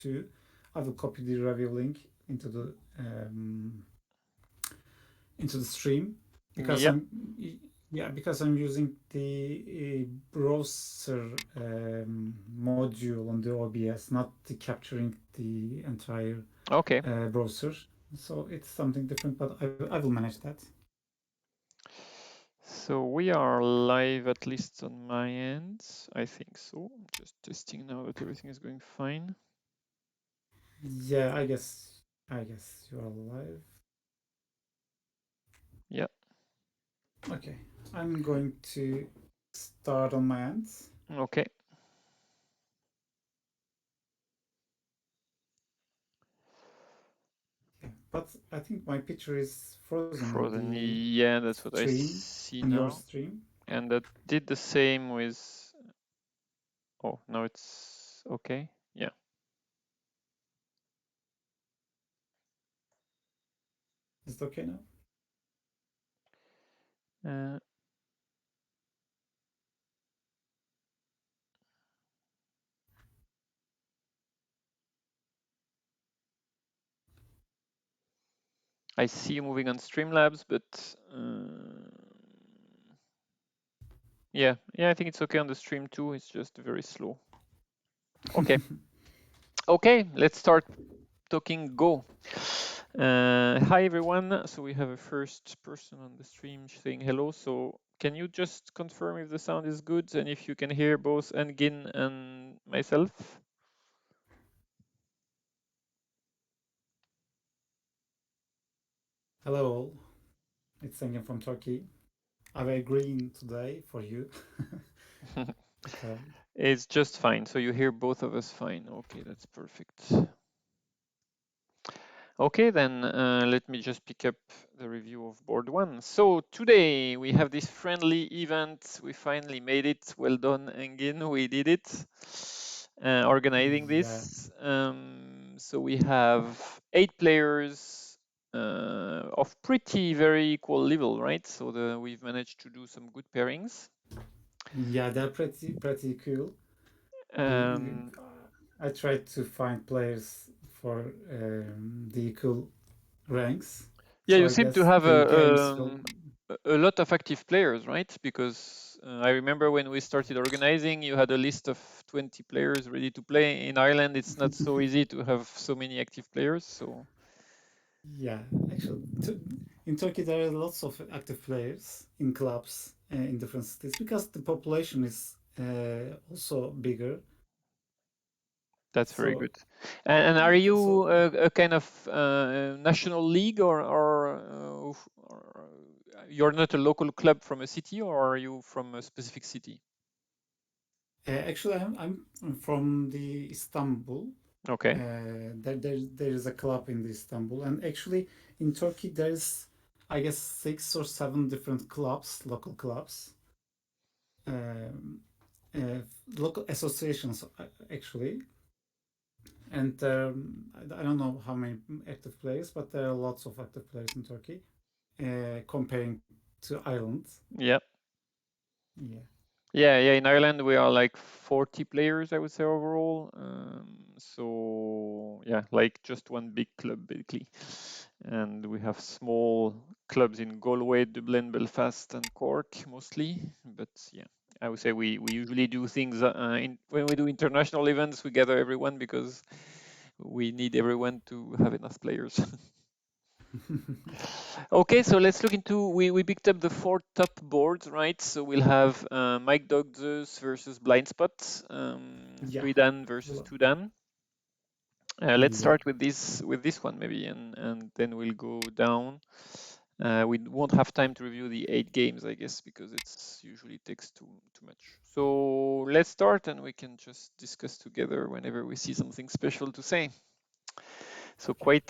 to, I will copy the review link into the stream because Yep. because I'm using the browser module on the OBS, not the capturing the entire Okay. browser. So it's something different, but I will manage that. So we are live, at least on my end. I think so. I'm just testing now that everything is going fine. Yeah, I guess you are live. Yeah. Okay, I'm going to start on my end. Okay. Yeah, but I think my picture is frozen on Frozen. the Yeah, that's what I stream, see on your now. stream. And that did the same with. Oh, now it's okay. Yeah. Is it okay now? Uh, I see you moving on Streamlabs, but yeah, I think it's okay on the stream too. It's just very slow. Okay. Okay, let's start talking Go. Hi everyone. So we have a first person on the stream saying hello. So can you just confirm if the sound is good and if you can hear both Engin and myself? Hello all, it's Engin from Turkey. I wear green today for you. Okay. It's just fine. So you hear both of us fine. Okay, that's perfect. Okay, then let me just pick up the review of board one. So today we have this friendly event. We finally made it. Well done, Engin. We did it. Organizing Yeah, this. So we have 8 players of pretty very equal level, right? So we've managed to do some good pairings. yeah, they're pretty cool. Um, I tried to find players for the equal ranks, yeah, so you I seem to guess have the games will. a lot of active players, right? Because I remember when we started organizing, you had a list of 20 players ready to play. In Ireland, it's not so easy to have so many active players. So Yeah, actually, in Turkey there are lots of active players in clubs in different cities because the population is also bigger. that's very So, good. And are so you a kind of national league, or you're not a local club from a city, or are you from a specific city? actually, I'm from the Istanbul. Okay. There is a club in the Istanbul, and actually in Turkey there's, I guess, 6 or 7 different clubs, local clubs, um, uh, local associations actually, and I don't know how many active players, but there are lots of active players in Turkey comparing to Ireland. Yeah. Yeah. Yeah. In Ireland, we are like 40 players, I would say overall. So yeah, like just one big club basically. And we have small clubs in Galway, Dublin, Belfast, and Cork mostly. But yeah, I would say we usually do things when we do international events, we gather everyone because we need everyone to have enough players. Okay, so let's look into, we picked up the 4 top boards, right? So we'll have Mike Dodges versus Blind Spot, Yeah. 3 Dan versus 2 Dan. Let's Yeah. start with this one maybe, and then we'll go down. We won't have time to review the 8 games, I guess, because it's usually takes too much. So let's start, and we can just discuss together whenever we see something special to say. So Okay.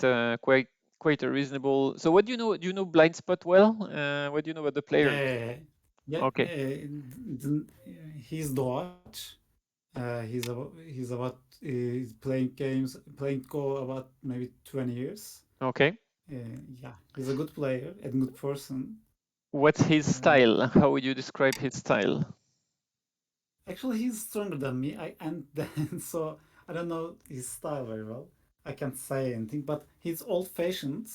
quite a reasonable. So what do you know? Do you know Blind Spot well? What do you know about the players? Yeah. Yeah. Okay. He's Doğaç. He's playing games, playing Go about maybe 20 years. Okay. Yeah, he's a good player and good person. What's his Uh, style? How would you describe his style? Actually, he's stronger than me. And then so I don't know his style very well. I can't say anything, but he's old-fashioned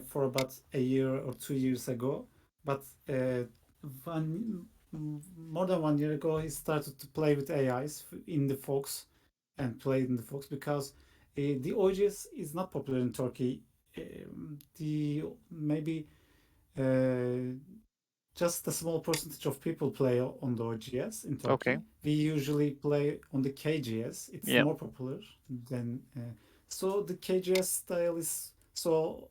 for about a year or 2 years ago. But more than 1 year ago, he started to play with AIs in the Fox and played in the Fox because the OGS is not popular in Turkey. The maybe just a small percentage of people play on the OGS in Okay. Turkey. We usually play on the KGS. It's Yeah. more popular than so the KGS style is so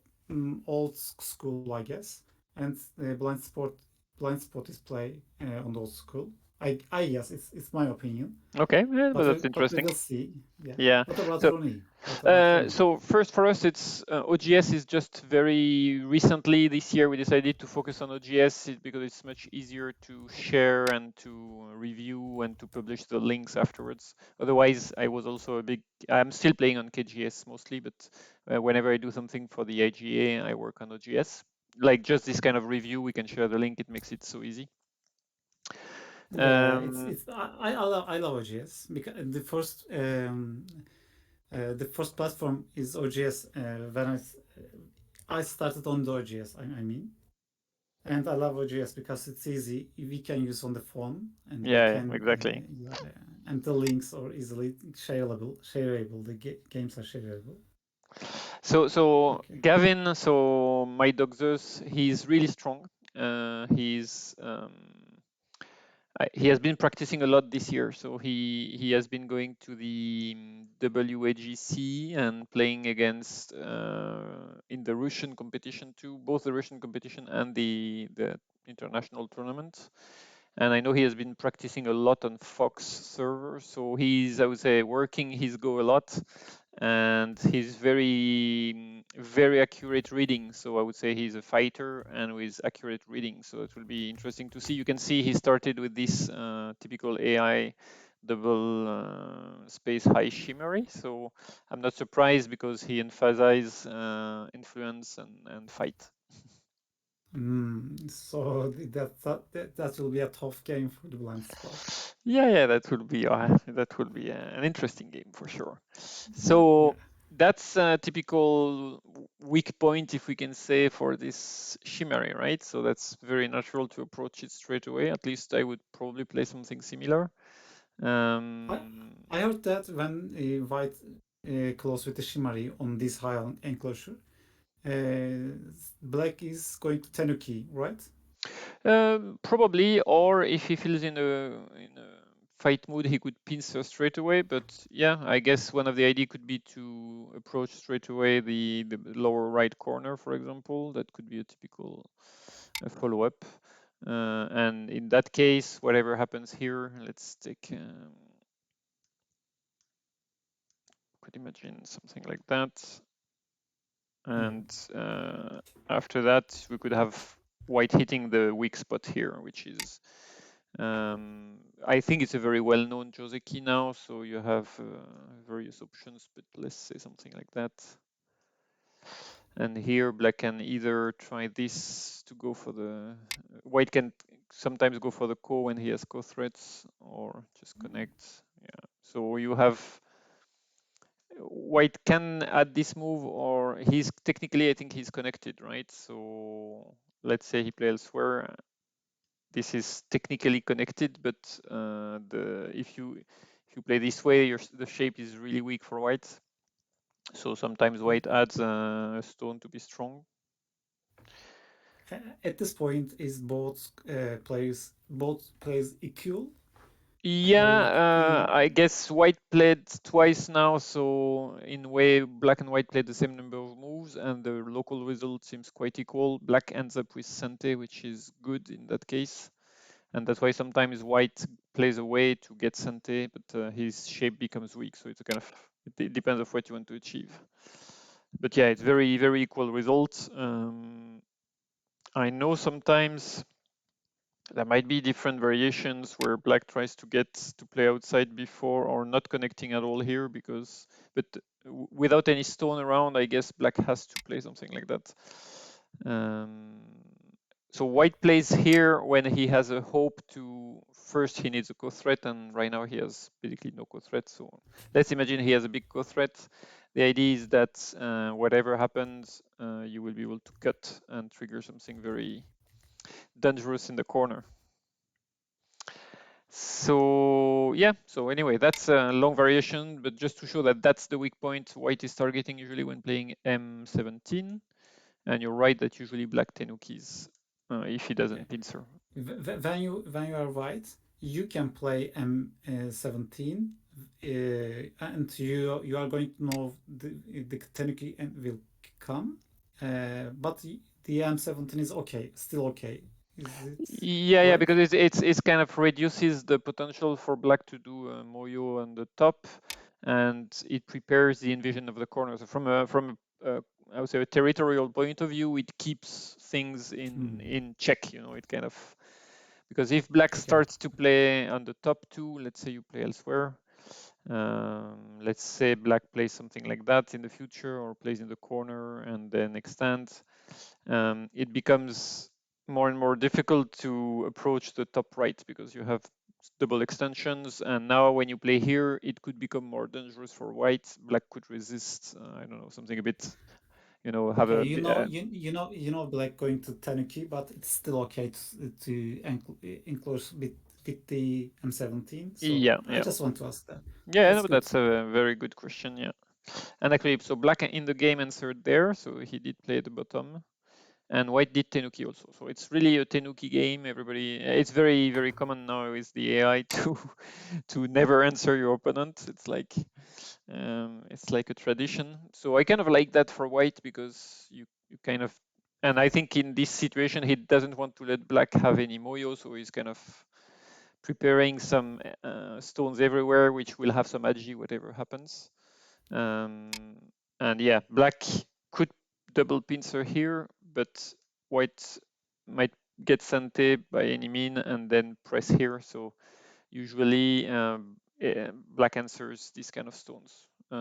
old school, I guess. And Blind Spot is play on the old school. I guess it's my opinion. Okay. Yeah, but But that's we interesting. will see. Yeah. Yeah. What about So Ronnie? What about Ronnie? So first for us, it's OGS is just very recently this year we decided to focus on OGS because it's much easier to share and to review and to publish the links afterwards. Otherwise, I'm still playing on KGS mostly, but whenever I do something for the IGA, I work on OGS. Like just this kind of review, we can share the link. It makes it so easy. Yeah, Um, it's I love OGS because the first platform is OGS. When I started on the OGS, I mean, and I love OGS because it's easy. We can use on the phone, and we yeah, can exactly. yeah, and the links are easily shareable. Shareable. The games are shareable. So Okay. Gavin, so my dog Zeus, he's really strong. He has been practicing a lot this year. So he has been going to the WAGC and playing against in the Russian competition too, both the Russian competition and the international tournament. And I know he has been practicing a lot on Fox server, so he's, I would say, working his Go a lot, and he's very accurate reading. So I would say he's a fighter and with accurate reading. So it will be interesting to see. You can see he started with this typical AI double space high shimmery. So I'm not surprised because he emphasizes influence and fight. So that will be a tough game for the Blind Spot. Yeah, that will be an interesting game for sure. Yeah. So that's a typical weak point, if we can say, for this Shimmery, right? So that's very natural to approach it straight away. At least I would probably play something similar. I Um, I heard that when white close with the Shimari on this high enclosure, black is going to Tenuki, right? Probably, or if he feels in a fight mood, he could pincer straight away. But yeah, I guess one of the idea could be to approach straight away the lower right corner, for example. That could be a typical follow-up. And in that case, whatever happens here, let's take. Could imagine something like that. Yeah. And after that, we could have white hitting the weak spot here, which is I think it's a very well-known Joseki now, so you have various options, but let's say something like that. And here black can either try this to go for the white can sometimes go for the ko when he has ko threats, or just connect. Yeah, so you have white can add this move, or he's technically, I think he's connected, right? So let's say he plays elsewhere. This is technically connected, but if you play this way, the shape is really weak for white. So sometimes white adds a stone to be strong. At this point, is both plays equal, or Yeah, I guess white played twice now, so in a way, black and white played the same number of moves, and the local result seems quite equal. Black ends up with Sente, which is good in that case. And that's why sometimes white plays away to get Sante, but his shape becomes weak. So it's a kind of, it depends on what you want to achieve. But yeah, it's very equal results. I know sometimes there might be different variations where black tries to get to play outside before, or not connecting at all here but without any stone around, I guess black has to play something like that. Um, So white plays here when he has a hope to, first he needs a co-threat, and right now he has basically no co-threat. So let's imagine he has a big co-threat. The idea is that whatever happens, you will be able to cut and trigger something very dangerous in the corner. So yeah, so anyway, that's a long variation, but just to show that that's the weak point white is targeting usually when playing M17. And you're right that usually black tenukis if he doesn't pincer. When you are white, you can play M17, and you are going to know the tenuki will come, but the M17 is okay, still okay. Is it Yeah, right? because it's kind of reduces the potential for black to do moyo on the top, and it prepares the invasion of the corner. So from a I would say a territorial point of view, it keeps things in check. You know, it kind of, because if black starts to play on the top two, let's say you play elsewhere, let's say black plays something like that in the future, or plays in the corner and then extends, it becomes more and more difficult to approach the top right because you have double extensions, and now when you play here it could become more dangerous for white. Black could resist, I don't know, something a bit, you know, have Okay, a you know black going to tenuki, but it's still okay to enclose with the M17. So yeah, I yeah, just want to ask that. yeah, That's no, good that's to know. a very good question. Yeah, and actually, so black in the game answered there, so he did play the bottom, and white did tenuki also. So it's really a tenuki game. Everybody, it's very, very common now with the AI to never answer your opponent. It's like a tradition. So I kind of like that for white, because you kind of, and I think in this situation he doesn't want to let black have any moyo, so he's kind of preparing some stones everywhere, which will have some agi whatever happens. And yeah, black could double pincer here, but white might get sante by any mean and then press here. So usually black answers these kind of stones. Yeah,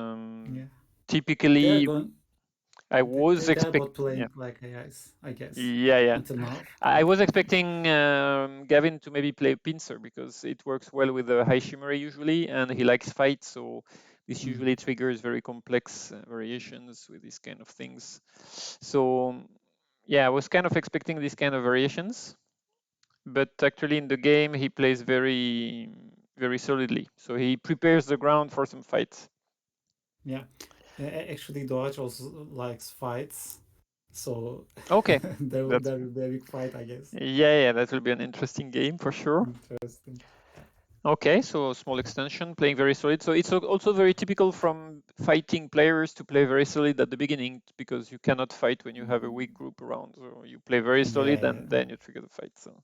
they are Typically, going. I was They are both expecting, yeah, playing like AIs, I guess, yeah, yeah. until now. I was expecting Gavin to maybe play pincer because it works well with the high shimmery usually, and he likes fight, so this usually triggers very complex variations with these kind of things. So yeah, I was kind of expecting these kind of variations, but actually in the game he plays very, very solidly. So he prepares the ground for some fights. Yeah, actually, Dodge also likes fights, so Okay, that's, there will be a big fight, I guess. yeah, that will be an interesting game for sure. Interesting. Okay, so small extension, playing very solid. So it's also very typical from fighting players to play very solid at the beginning, because you cannot fight when you have a weak group around. So you play very solid Yeah, and then you trigger the fight. So,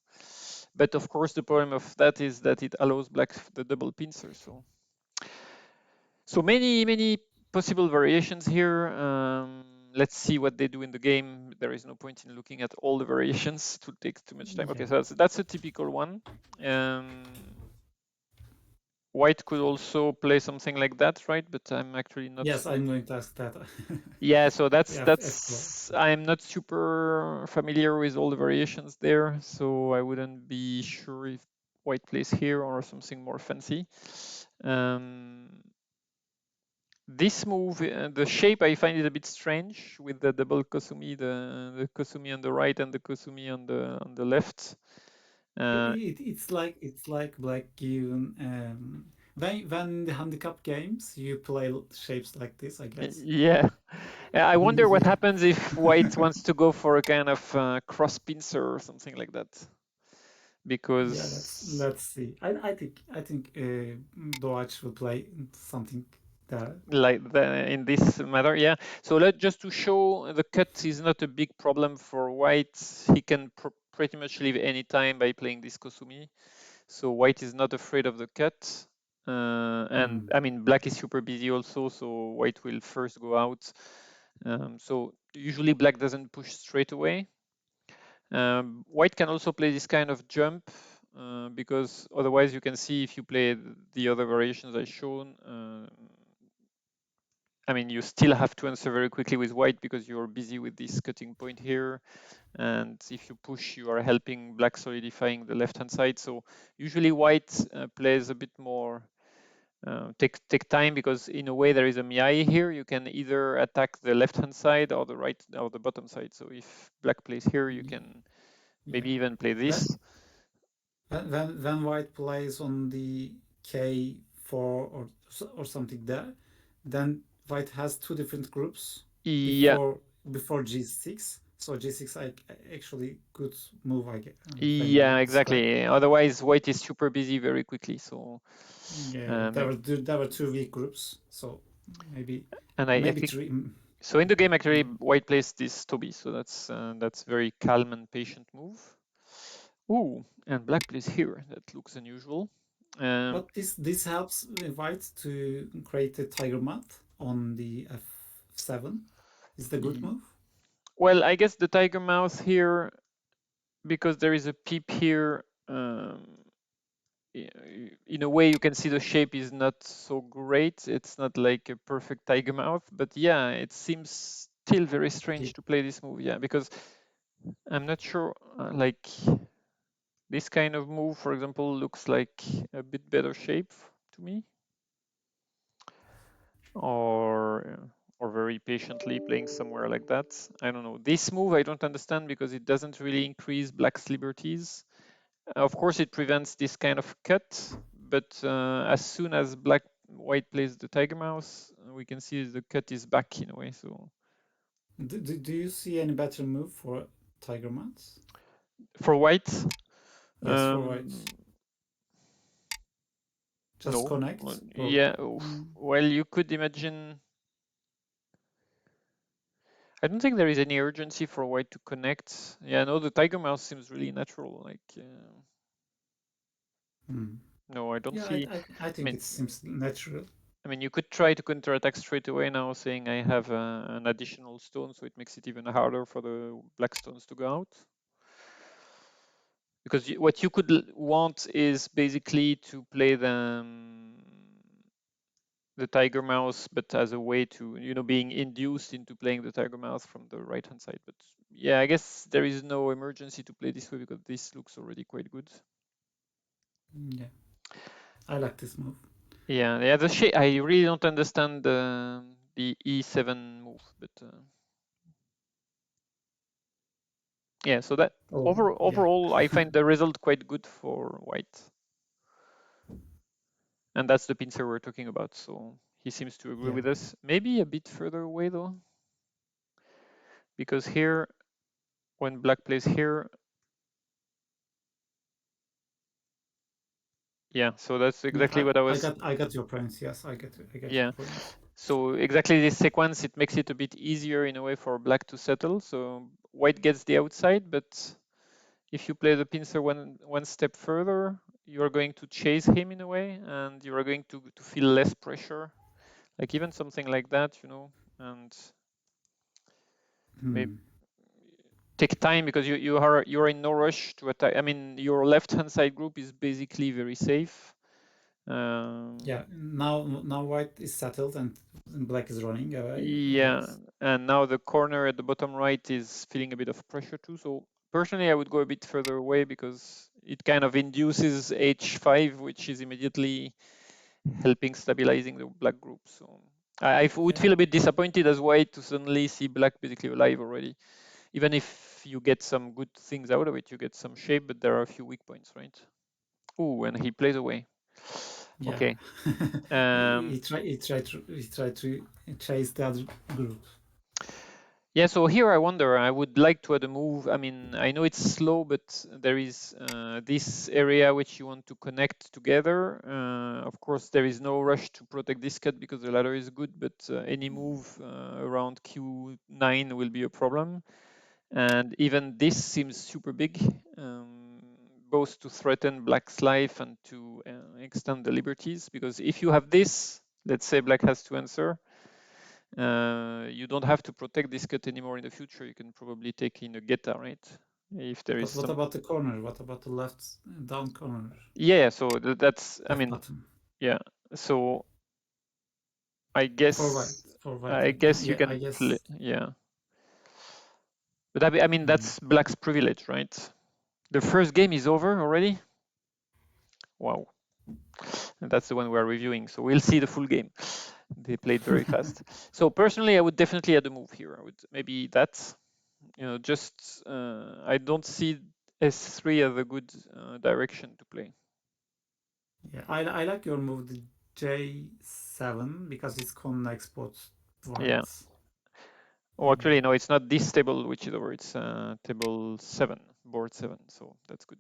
but of course the problem of that is that it allows black the double pincer. So many possible variations here. Let's see what they do in the game. There is no point in looking at all the variations to take too much time. Okay, yeah. so that's a typical one. White could also play something like that, right? But I'm actually not. Yes, I'm going to ask that. Yeah, so Yeah, F12. I'm not super familiar with all the variations there, so I wouldn't be sure if white plays here or something more fancy. This move, the shape, I find it a bit strange with the double Kosumi, the Kosumi on the right and the Kosumi on the left. It's like black given when the handicap games you play shapes like this, I guess. Yeah. I wonder what Yeah. happens if white wants to go for a kind of cross pincer or something like that. Yeah, Because let's see. I think Doach will play something there. in this matter, yeah. So just to show the cut is not a big problem for white. He can pretty much leave any time by playing this Kosumi. So white is not afraid of the cut. And I mean, black is super busy also, so white will first go out. So usually black doesn't push straight away. White can also play this kind of jump, because otherwise you can see if you play the other variations I've shown. I mean, you still have to answer very quickly with white because you're busy with this cutting point here. And if you push, you are helping black solidifying the left-hand side. So usually white plays a bit more, take time, because in a way there is a miai here. You can either attack the left-hand side or the right or the bottom side. So if black plays here, you can maybe even play this. When white plays on the k4 or something there, then white has two different groups before g6. So g6 actually good move, I guess. Yeah, exactly. Otherwise, white is super busy very quickly. So yeah, there were two weak groups. So maybe I think, three. So in the game, actually, white plays this Toby. So that's very calm and patient move. Ooh, and black plays here. That looks unusual. But this helps white to create a tiger mat on the f7. Is the good move? Well, I guess the tiger mouth here, because there is a peep here, in a way you can see the shape is not so great. It's not like a perfect tiger mouth, but yeah, it seems still very strange to play this move. Yeah, because I'm not sure, like this kind of move, for example, looks like a bit better shape to me. Or very patiently playing somewhere like that. I don't know. This move I don't understand because it doesn't really increase black's liberties. Of course, it prevents this kind of cut, but as soon as white plays the tiger mouse, we can see the cut is back in a way. So, do you see any better move for tiger mats? For white? Yes, for white. Just no. connect? Yeah. Well, you could imagine. I don't think there is any urgency for white to connect. Yeah, no, the tiger mouse seems really natural. Like, no, I don't see. I think it seems natural. I mean, you could try to counterattack straight away now, saying I have an additional stone, so it makes it even harder for the black stones to go out. Because what you could want is basically to play the tiger mouse, but as a way to, being induced into playing the tiger mouse from the right hand side. But yeah, I guess there is no emergency to play this way because this looks already quite good. Yeah, I like this move. Yeah. The shape, I really don't understand the e7 move, but yeah. So that overall, I find the result quite good for white. And that's the pincer we're talking about. So he seems to agree with us. Maybe a bit further away though, because here, when black plays here, yeah. So that's exactly what I was. I got your points. Yes, I get Yeah. your points. So exactly this sequence, it makes it a bit easier in a way for black to settle. So white gets the outside, but if you play the pincer one step further, you are going to chase him in a way, and you are going to feel less pressure. Like even something like that, and maybe take time because you're in no rush to attack. I mean, your left-hand side group is basically very safe. Yeah, now white is settled and black is running away. Yeah, and now the corner at the bottom right is feeling a bit of pressure too. So personally, I would go a bit further away because it kind of induces h5, which is immediately helping stabilizing the black group. So I would feel a bit disappointed as white to suddenly see black basically alive already. Even if you get some good things out of it, you get some shape, but there are a few weak points, right? Ooh, and he plays away. Yeah. Okay. He tried to chase the other group. Yeah, so here I wonder, I would like to add a move. I mean, I know it's slow, but there is this area which you want to connect together. Of course, there is no rush to protect this cut because the ladder is good, but any move around Q9 will be a problem. And even this seems super big, both to threaten black's life and to extend the liberties. Because if you have this, let's say black has to answer, you don't have to protect this cut anymore in the future. You can probably take in a Geta, right? If there is what about the corner? What about the left down corner? Yeah, so that's, I mean, bottom. yeah. So I guess For white. I guess you Yeah, can I guess. play. Yeah, but I mean that's Black's privilege, right? The first game is over already. Wow, and that's the one we're reviewing. So we'll see the full game. They played very fast. So personally, I would definitely add a move here. I would maybe that. Just I don't see S3 as a good direction to play. Yeah, I like your move, the J7, because it connects both Yeah. whites. Oh, actually, no, it's not this table which is over. It's table 7, board 7. So that's good.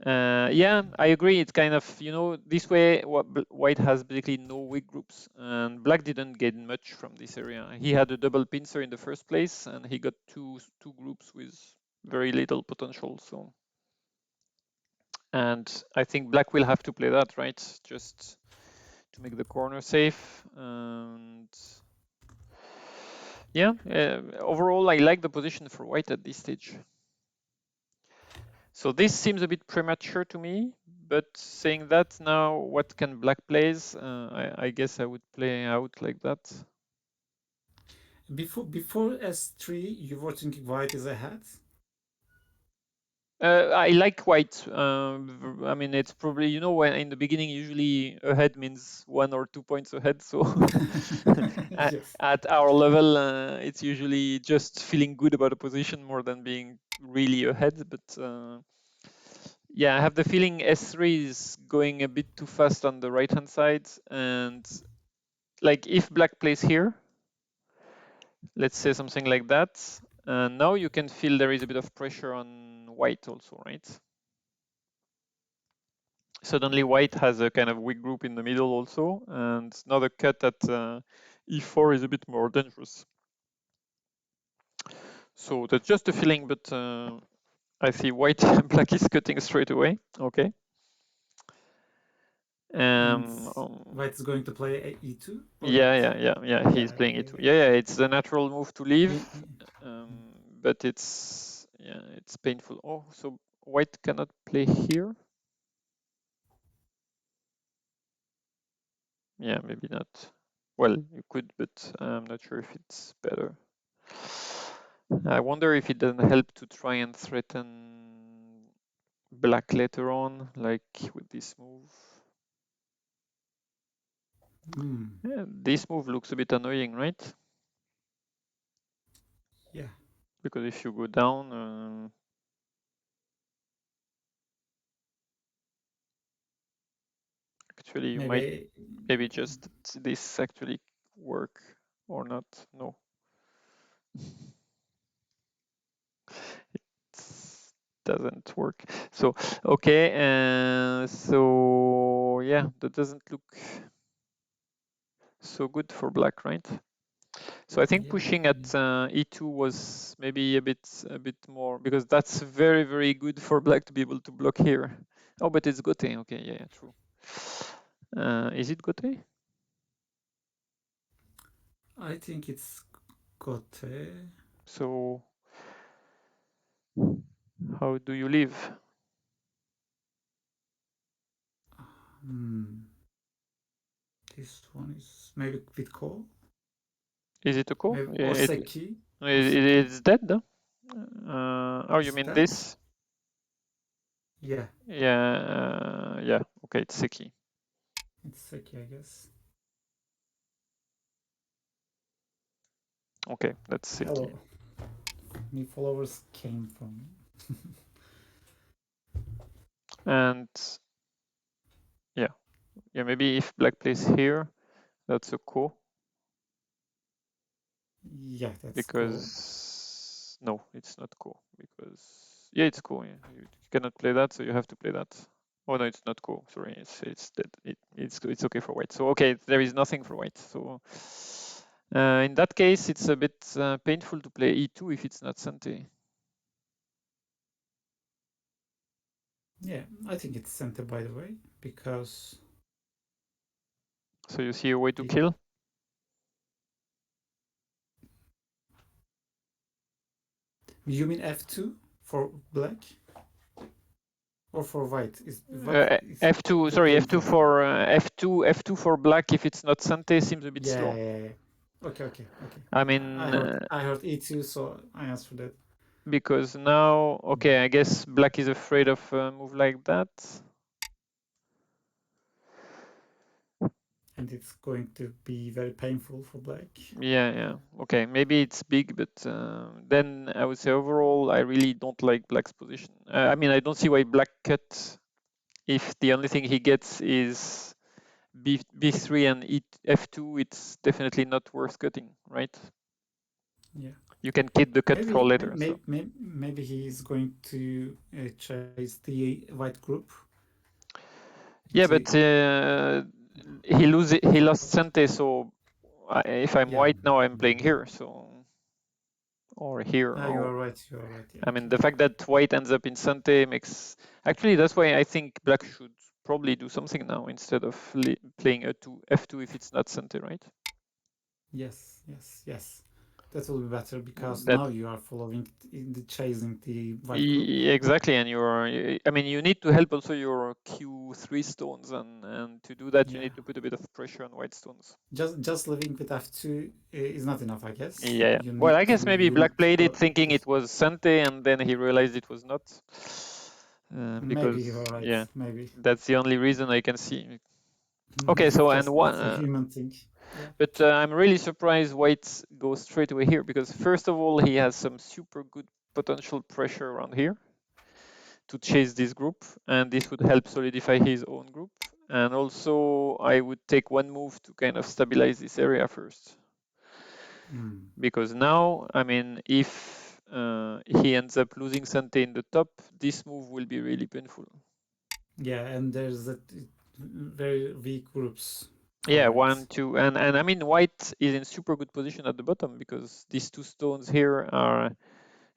Yeah, I agree. It's kind of, this way white has basically no weak groups, and black didn't get much from this area. He had a double pincer in the first place, and he got two groups with very little potential. So, and I think black will have to play that, right? Just to make the corner safe. And yeah, overall, I like the position for white at this stage. So this seems a bit premature to me, but saying that now, what can black plays? I guess I would play out like that. Before S3, you were thinking white is ahead? I like white. I mean, it's probably, when in the beginning, usually ahead means 1 or 2 points ahead. So Yes. at our level, it's usually just feeling good about a position more than being really ahead. But yeah, I have the feeling S3 is going a bit too fast on the right-hand side. And like if black plays here, let's say something like that, now you can feel there is a bit of pressure on white also, right? Suddenly white has a kind of weak group in the middle also, and now the cut at e4 is a bit more dangerous. So that's just a feeling, but I see white black is cutting straight away. Okay. White is going to play E2 or not? Yeah. He's playing it. Yeah. It's the natural move to leave, but it's painful. Oh, so white cannot play here. Yeah, maybe not. Well, you could, but I'm not sure if it's better. I wonder if it doesn't help to try and threaten black later on, like with this move. Yeah, this move looks a bit annoying, right? Yeah. Because if you go down, actually you might maybe just this actually work or not. No. Doesn't work. So okay, so yeah, that doesn't look so good for black, right? So I think pushing at e2 was maybe a bit more, because that's very, very good for black to be able to block here. Oh, but it's Gote. Okay, yeah, true. Is it Gote? I think it's Gote. So how do you leave? This one is maybe with call. Is it a call? Maybe Oseki. It's dead, though. Oh, you mean That? this? Yeah. Yeah. Okay, it's Seki. It's Seki, I guess. Okay, that's Seki. Hello. New followers came from. And yeah, maybe if black plays here, that's a ko. Yeah, that's because no, it's not ko. Because yeah, it's ko. Yeah. You cannot play that, so you have to play that. Oh no, it's not ko. Sorry, it's dead. It's okay for white. So okay, there is nothing for white. So in that case, it's a bit painful to play e2 if it's not Sante. Yeah, I think it's Sante, by the way, because. So you see a way to kill? You mean f2 for black? Or for white? Is F2, the sorry, game F2 for for F2 for black. If it's not Sante, seems a bit slow. yeah. Okay. I mean, I heard E2, so I answered that. because now, okay, I guess black is afraid of a move like that. And it's going to be very painful for black. Yeah. Okay, maybe it's big, but then I would say overall, I really don't like black's position. I mean, I don't see why black cut if the only thing he gets is B3 and F2. It's definitely not worth cutting, right? Yeah. You can keep the cut for later. So. Maybe he's going to chase the white group. Yeah, but he lost Sante, so if I'm white now, I'm playing here, so or here. You are right. Yeah, I mean, the fact that white ends up in Sante makes actually that's why I think black should probably do something now instead of playing F2 if it's not Sante, right? Yes. That will be better because That now you are chasing the white group. exactly, and I mean, you need to help also your Q3 stones, and to do that, you need to put a bit of pressure on white stones. Just living with F2 is not enough, I guess. Yeah. Well, I guess maybe black played it thinking it was Sante, and then he realized it was not. Because maybe you're right. yeah, maybe that's the only reason I can see. Okay, so and one. It's a human thing. Yeah. But I'm really surprised white goes straight away here because first of all he has some super good potential pressure around here to chase this group, and this would help solidify his own group. And also I would take one move to kind of stabilize this area first. Because now, I mean, if he ends up losing Sante in the top, this move will be really painful. Yeah, and there's very weak groups. Yeah, 1, 2, and I mean white is in super good position at the bottom because these two stones here are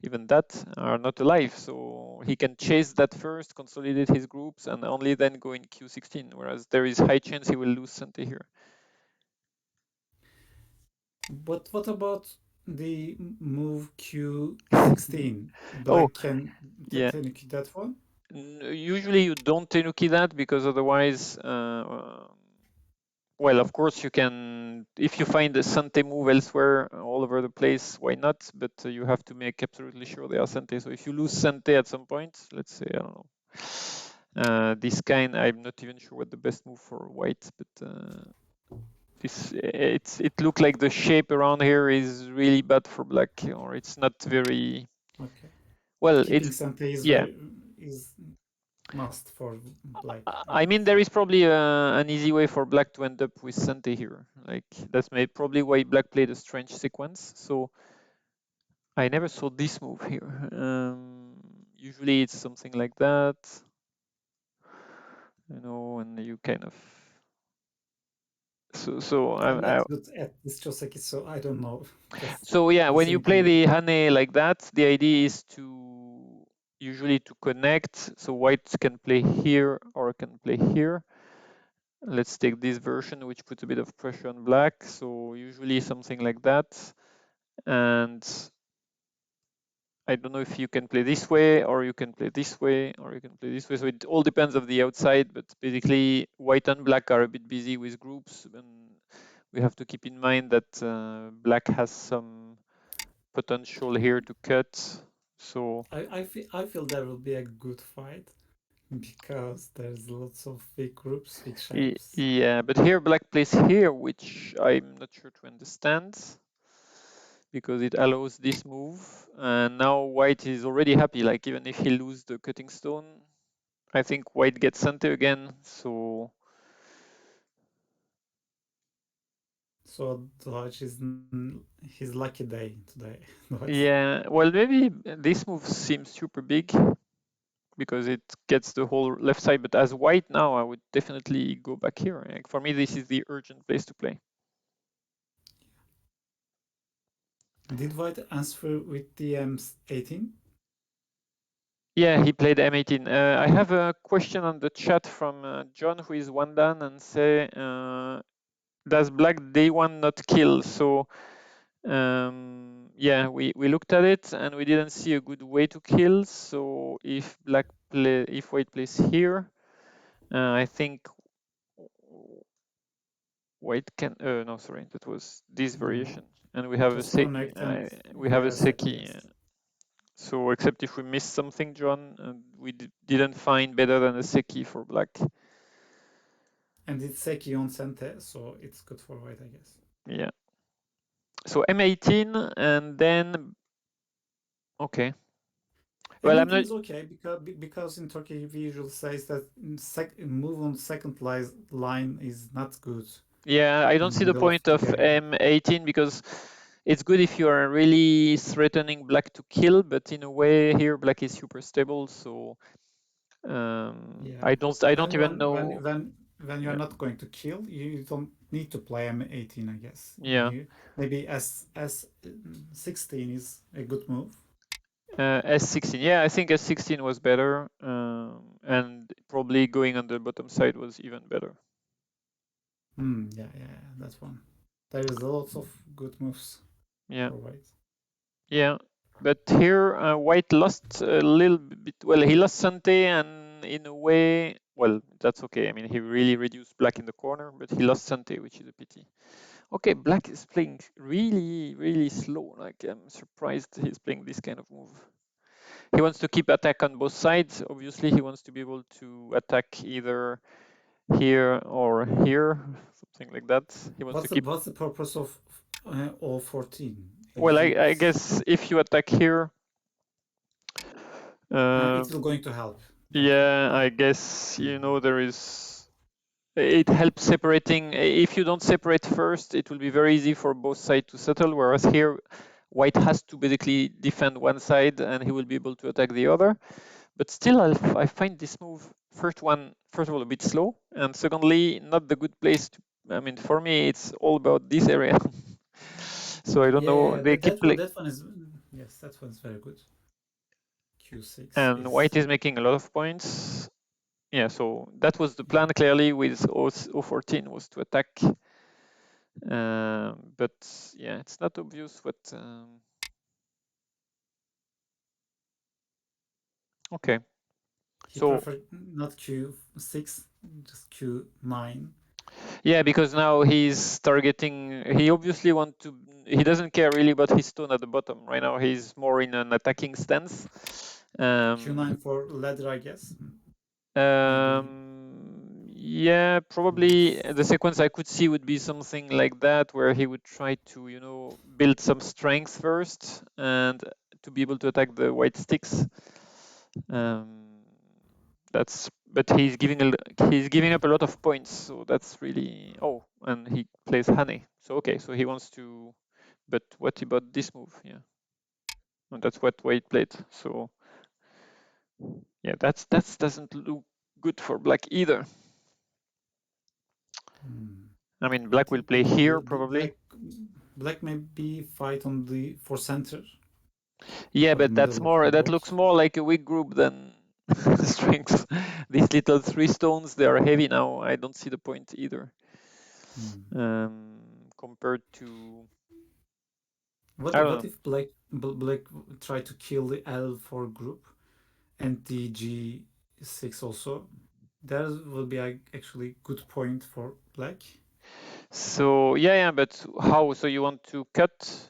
even that are not alive, so he can chase that first, consolidate his groups, and only then go in Q16. Whereas there is high chance he will lose Sante here. But what about the move Q16? Black can tenuki that one? Usually you don't tenuki that because otherwise, well, of course you can, if you find a Sante move elsewhere all over the place, why not? But you have to make absolutely sure they are Sante. So if you lose Sante at some point, let's say, I don't know, this kind, I'm not even sure what the best move for white, but it looked like the shape around here is really bad for black, or it's not very well. Keeping Sante is must for black. I mean, there is probably an easy way for black to end up with Sante here. Like that's probably why black played a strange sequence. So I never saw this move here. Usually it's something like that, and you kind of. I'm not good at this Joseki, so I don't know. So yeah, when you play the Hane like that, the idea is to usually to connect. So white can play here or can play here. Let's take this version, which puts a bit of pressure on black. So usually something like that. And I don't know if you can play this way or you can play this way or you can play this way. So it all depends of the outside, but basically white and black are a bit busy with groups, and we have to keep in mind that black has some potential here to cut. So I feel there will be a good fight because there's lots of big groups, big shapes. Yeah, but here black plays here, which I'm not sure to understand, because it allows this move, and now white is already happy. Like even if he loses the cutting stone, I think white gets Sante again. So Dodge is his lucky day today. yeah, well maybe this move seems super big because it gets the whole left side. But as white now, I would definitely go back here. Like, for me, this is the urgent place to play. Did white answer with the M18? Yeah, he played M18. I have a question on the chat from John, who is one down, and say, does black day one not kill? So yeah, we looked at it and we didn't see a good way to kill. So if white plays here, I think white can. No, sorry, that was this variation, and we have a Just seki. connect and We have a yes, seki. yes. So except if we missed something, John, we didn't find better than a seki for black. And it's seki on sente, so it's good for white, I guess. Yeah. So M18 and then okay. Well, I'm M18 not. is okay because in Turkey we usually say that move on second line is not good Yeah, I don't in the see the middle of point the of game. M18 because it's good if you are really threatening black to kill, but in a way here black is super stable, so Yeah, I but don't even know. when you are Yeah, not going to kill, you don't need to play M18, I guess. yeah. Maybe S16 is a good move. S16. Yeah, I think S16 was better, and probably going on the bottom side was even better. Yeah, that's one. There is lots of good moves Yeah, for white. yeah. But here, white lost a little bit. Well, he lost Sante, and in a way, well, that's okay. I mean, he really reduced black in the corner, but he lost Sante, which is a pity. Okay, black is playing really, really slow. Like, I'm surprised he's playing this kind of move. He wants to keep attack on both sides. Obviously, he wants to be able to attack either here or here, something like that. He wants to keep. What's the purpose of O14? Well, I guess if you attack here, It will going to help. yeah, Yeah. I guess there is. It helps separating. If you don't separate first, it will be very easy for both sides to settle. Whereas here, white has to basically defend one side, and he will be able to attack the other. But still, I find this move first of all a bit slow, and secondly, not the good place to. I mean, for me, it's all about this area. So I don't know. Yeah, They keep playing, that one is yes, that one's very good. Q6 and is white is making a lot of points. Yeah, so that was the plan clearly with O14 was to attack. But yeah, it's not obvious what. Okay. he So preferred not Q6, just Q9. yeah, because now he's targeting. He obviously want to. He doesn't care really about his stone at the bottom. Right now, he's more in an attacking stance. Q9 for ladder, I guess. Maybe. Yeah, probably the sequence I could see would be something like that, where he would try to, build some strength first and to be able to attack the white sticks. But he's giving up a lot of points, so that's really. Oh, and he plays Hane. So okay, so he wants to. But what about this move? Yeah, and that's what white played. So yeah, that doesn't look good for black either. I mean, I black will think play maybe here probably. black maybe fight on the for center Yeah, for the but middle of the that board. looks more like a weak group than strength. These little 3 stones, they are heavy now. I don't see the point either. Compared to, I don't What know. if black try to kill the L4 group and the G6 also? There will be actually good point for black. So yeah, but how? So you want to cut?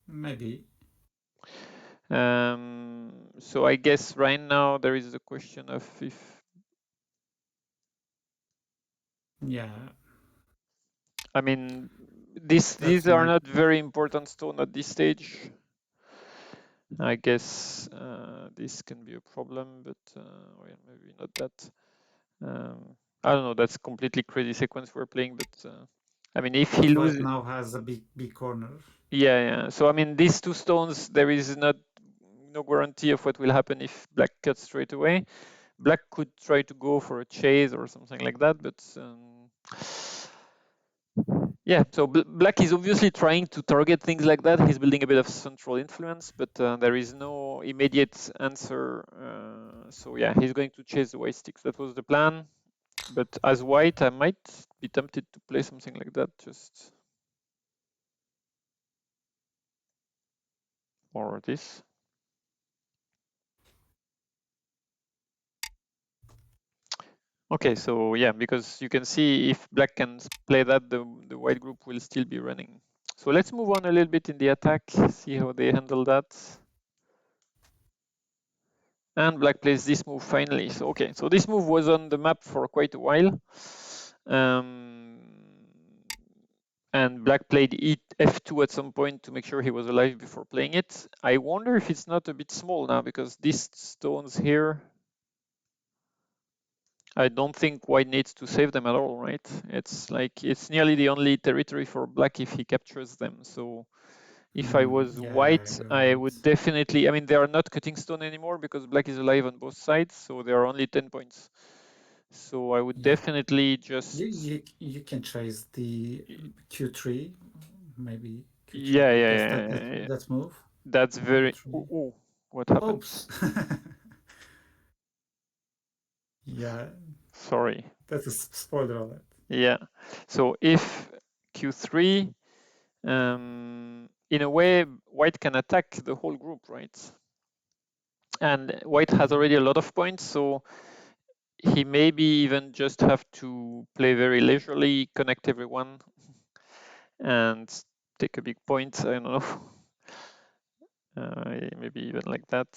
Maybe. So I guess right now there is the question of if. Yeah, I mean, these that's are my. not very important stone at this stage. I guess this can be a problem, but well, maybe not that. I don't know. That's completely crazy sequence we're playing, but I mean, if he But white loses, now has a big corner. yeah. So I mean, these 2 stones, there is no guarantee of what will happen if black cuts straight away. Black could try to go for a chase or something like that, but yeah. So black is obviously trying to target things like that. He's building a bit of central influence, but there is no immediate answer. So yeah, he's going to chase the white sticks. That was the plan. But as white, I might be tempted to play something like that. Just or this. Okay, so yeah, because you can see if black can play that, the white group will still be running. So let's move on a little bit in the attack, see how they handle that. And black plays this move finally. So okay, so this move was on the map for quite a while. And black played f2 at some point to make sure he was alive before playing it. I wonder if it's not a bit small now, because these stones here, I don't think white needs to save them at all, right? It's like, it's nearly the only territory for black if he captures them. So if I was Yeah, white, you're I right. would definitely, I mean, they are not cutting stone anymore because black is alive on both sides, so there are only 10 points. So I would Yeah. definitely just... You can trace the Q3, maybe Q3. Yeah. That move. That's very... Q3. Ooh, what happened? Oops. Yeah, Sorry. that's a spoiler alert. Yeah. So if Q3, in a way, white can attack the whole group, right? And white has already a lot of points, so he maybe even just have to play very leisurely, connect everyone, and take a big point. I don't know. Maybe even like that.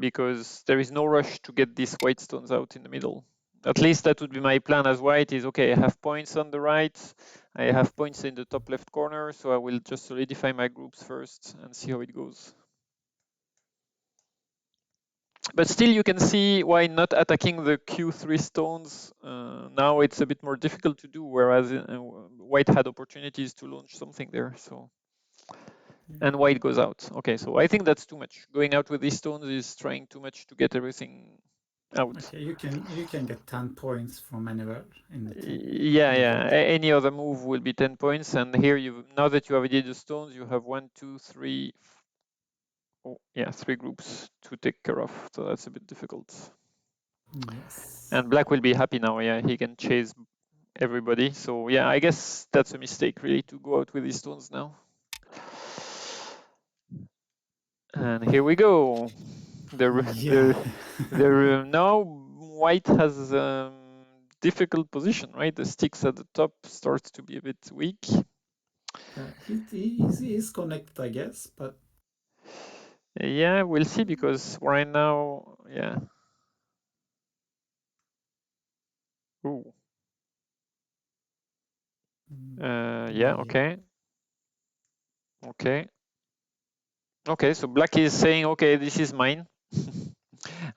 Because there is no rush to get these white stones out in the middle. At least that would be my plan as white, is okay, I have points on the right, I have points in the top left corner, so I will just solidify my groups first and see how it goes. But still, you can see why not attacking the Q3 stones. Now it's a bit more difficult to do, whereas white had opportunities to launch something there. So, and white goes out. Okay, so I think that's too much. Going out with these stones is trying too much to get everything out. Okay, you can get 10 points from anywhere in the Yeah. Any other move will be 10 points, and here now that you have added the stones, you have 1, 2, 3. Oh, yeah, 3 groups to take care of. So that's a bit difficult. Yes. And black will be happy now. Yeah, he can chase everybody. So yeah, I guess that's a mistake really to go out with these stones now. And here we go. Now white has difficult position, right? The sticks at the top starts to be a bit weak. He is connected, I guess, but yeah, we'll see, because right now, yeah. Ooh. Yeah, okay. Okay, so black is saying, okay, this is mine.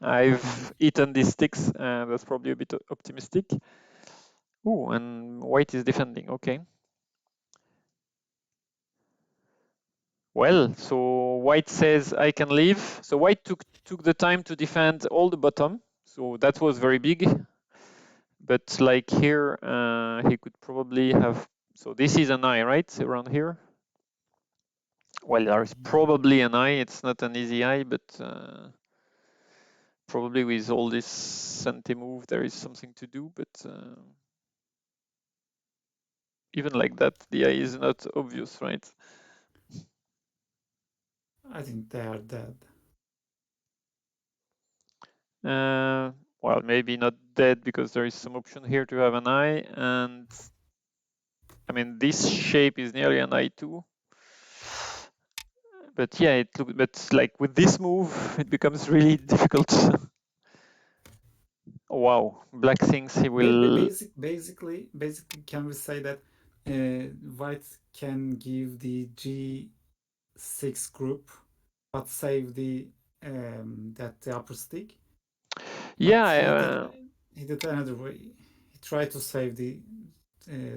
I've eaten these sticks. That's probably a bit optimistic. Ooh, and white is defending. Okay. Well, so white says I can leave. So white took the time to defend all the bottom. So that was very big. But like here, he could probably have... So this is an eye, right? Around here. Well, there's probably an eye. It's not an easy eye, but probably with all this centi move, there is something to do. But even like that, the eye is not obvious, right? I think they are dead. Well, maybe not dead, because there is some option here to have an eye, and I mean this shape is nearly an eye too. But yeah, but like with this move, it becomes really difficult. Wow, black thinks he will... Basically, can we say that white can give the G6 group, but save the the upper stick? Yeah. He did another way. He tried to save the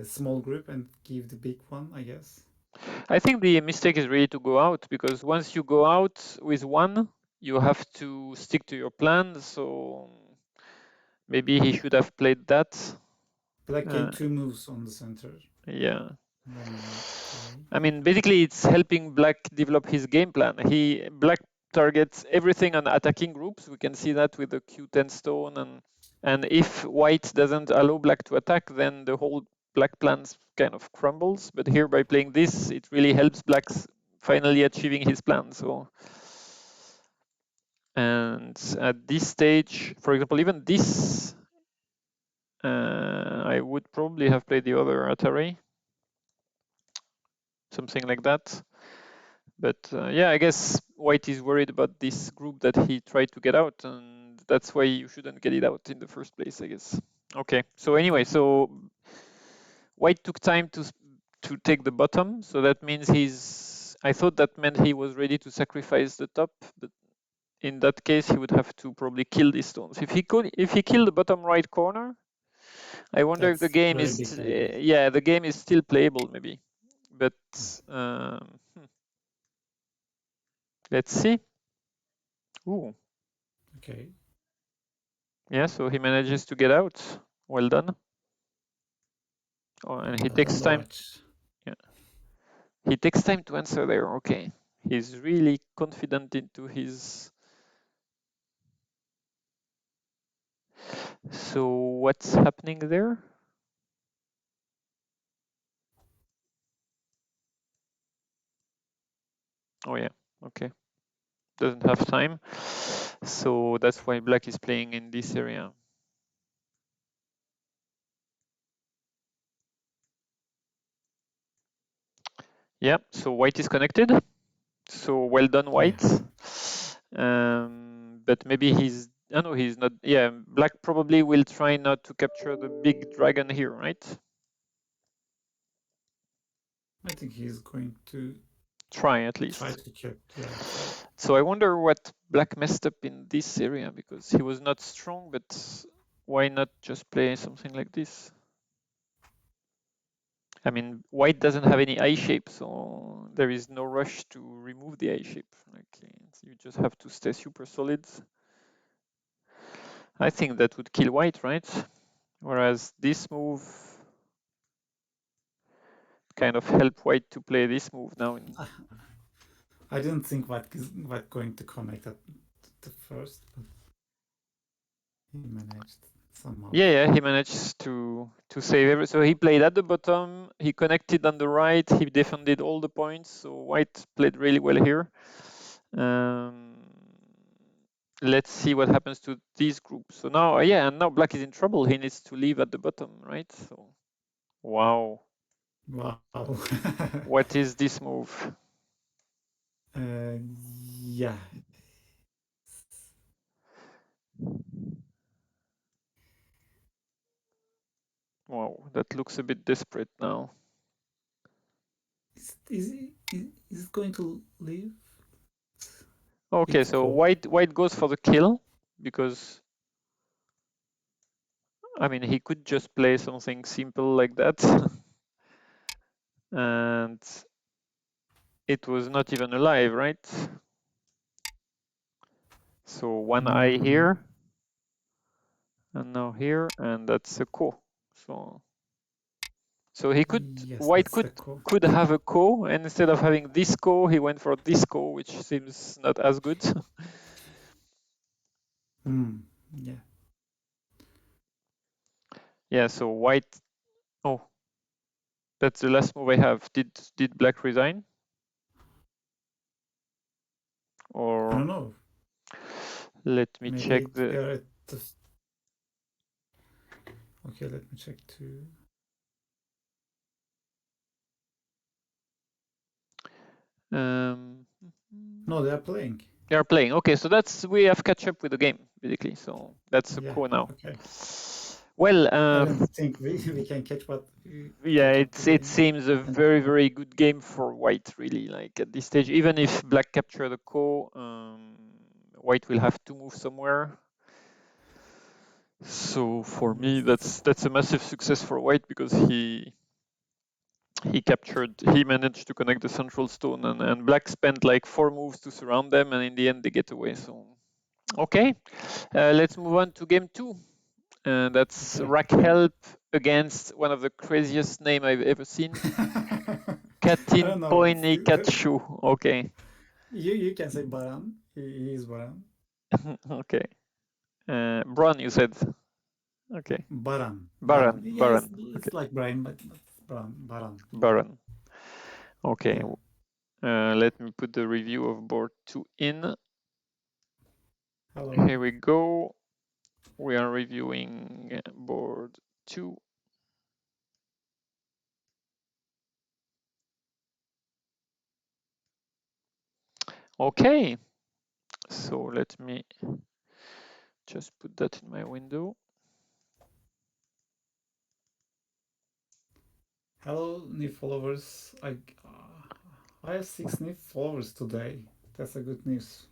small group and give the big one, I guess. I think the mistake is really to go out, because once you go out with one, you have to stick to your plan. So maybe he should have played that. Black gained 2 moves on the center. Yeah. Okay. I mean, basically, it's helping black develop his game plan. Black targets everything on attacking groups. We can see that with the Q10 stone, and if white doesn't allow black to attack, then the whole black plan kind of crumbles. But here, by playing this, it really helps black finally achieving his plan. So, and at this stage, for example, even this, I would probably have played the other Atari, something like that. But yeah, I guess White is worried about this group that he tried to get out, and that's why you shouldn't get it out in the first place, I guess. Okay, so anyway, so White took time to take the bottom, so that means I thought that meant he was ready to sacrifice the top, but in that case he would have to probably kill these stones. If he killed the bottom right corner, I wonder if the game is yeah, the game is still playable maybe. But let's see. Ooh. Okay. Yeah, so he manages to get out. Well done. Oh, and he takes time. Yeah, he takes time to answer there. Okay, he's really confident into his. So what's happening there? Oh yeah, okay. Doesn't have time. So that's why black is playing in this area. Yeah, so white is connected. So well done, white. Yeah. But maybe he's, oh no, he's not. Yeah, black probably will try not to capture the big dragon here, right? I think he's going to try at least. Try to check, yeah. So I wonder what black messed up in this area, because he was not strong, but why not just play something like this? I mean, white doesn't have any eye shape, so there is no rush to remove the eye shape. Like, you just have to stay super solid. I think that would kill white, right? Whereas this move kind of help white to play this move now. I didn't think white going to connect at the first, but he managed somehow. Yeah, he managed to save everything. So he played at the bottom, he connected on the right, he defended all the points. So white played really well here. Let's see what happens to these groups. So now, yeah, and now black is in trouble. He needs to leave at the bottom, right? So, wow. Wow. What is this move? Yeah. Wow, that looks a bit desperate now. Is it going to leave? Okay, It's so cool. white goes for the kill, because I mean, he could just play something simple like that. And it was not even alive, right? So one eye here, and now here, and that's a ko. So he could, yes, white could have a ko, and instead of having this ko, he went for this ko, which seems not as good. Yeah. Yeah, so white, oh, that's the last move I have. Did black resign? Or I don't know. Let me check the. Okay, let me check too. No, they are playing. They are playing. Okay, so we have catch up with the game basically. So that's cool now. Okay. Well, I don't think we can catch, but yeah, it seems a very, very good game for white, really. Like at this stage, even if black capture the ko, white will have to move somewhere. So for me, that's a massive success for white, because he managed to connect the central stone, and black spent like 4 moves to surround them, and in the end they get away. So okay, let's move on to game 2. That's Rackhelp against one of the craziest name I've ever seen. Katin Poinikatsu. Okay. You can say Baran. He is Baran. Okay. Bron, you said. Okay. Baran. Baran. It's like Brian, but Baran. Baran. Okay. Let me put the review of board 2 in. Hello. Here we go. We are reviewing board 2. Okay, so let me just put that in my window. Hello, new followers. I have 6 new followers today. That's a good news.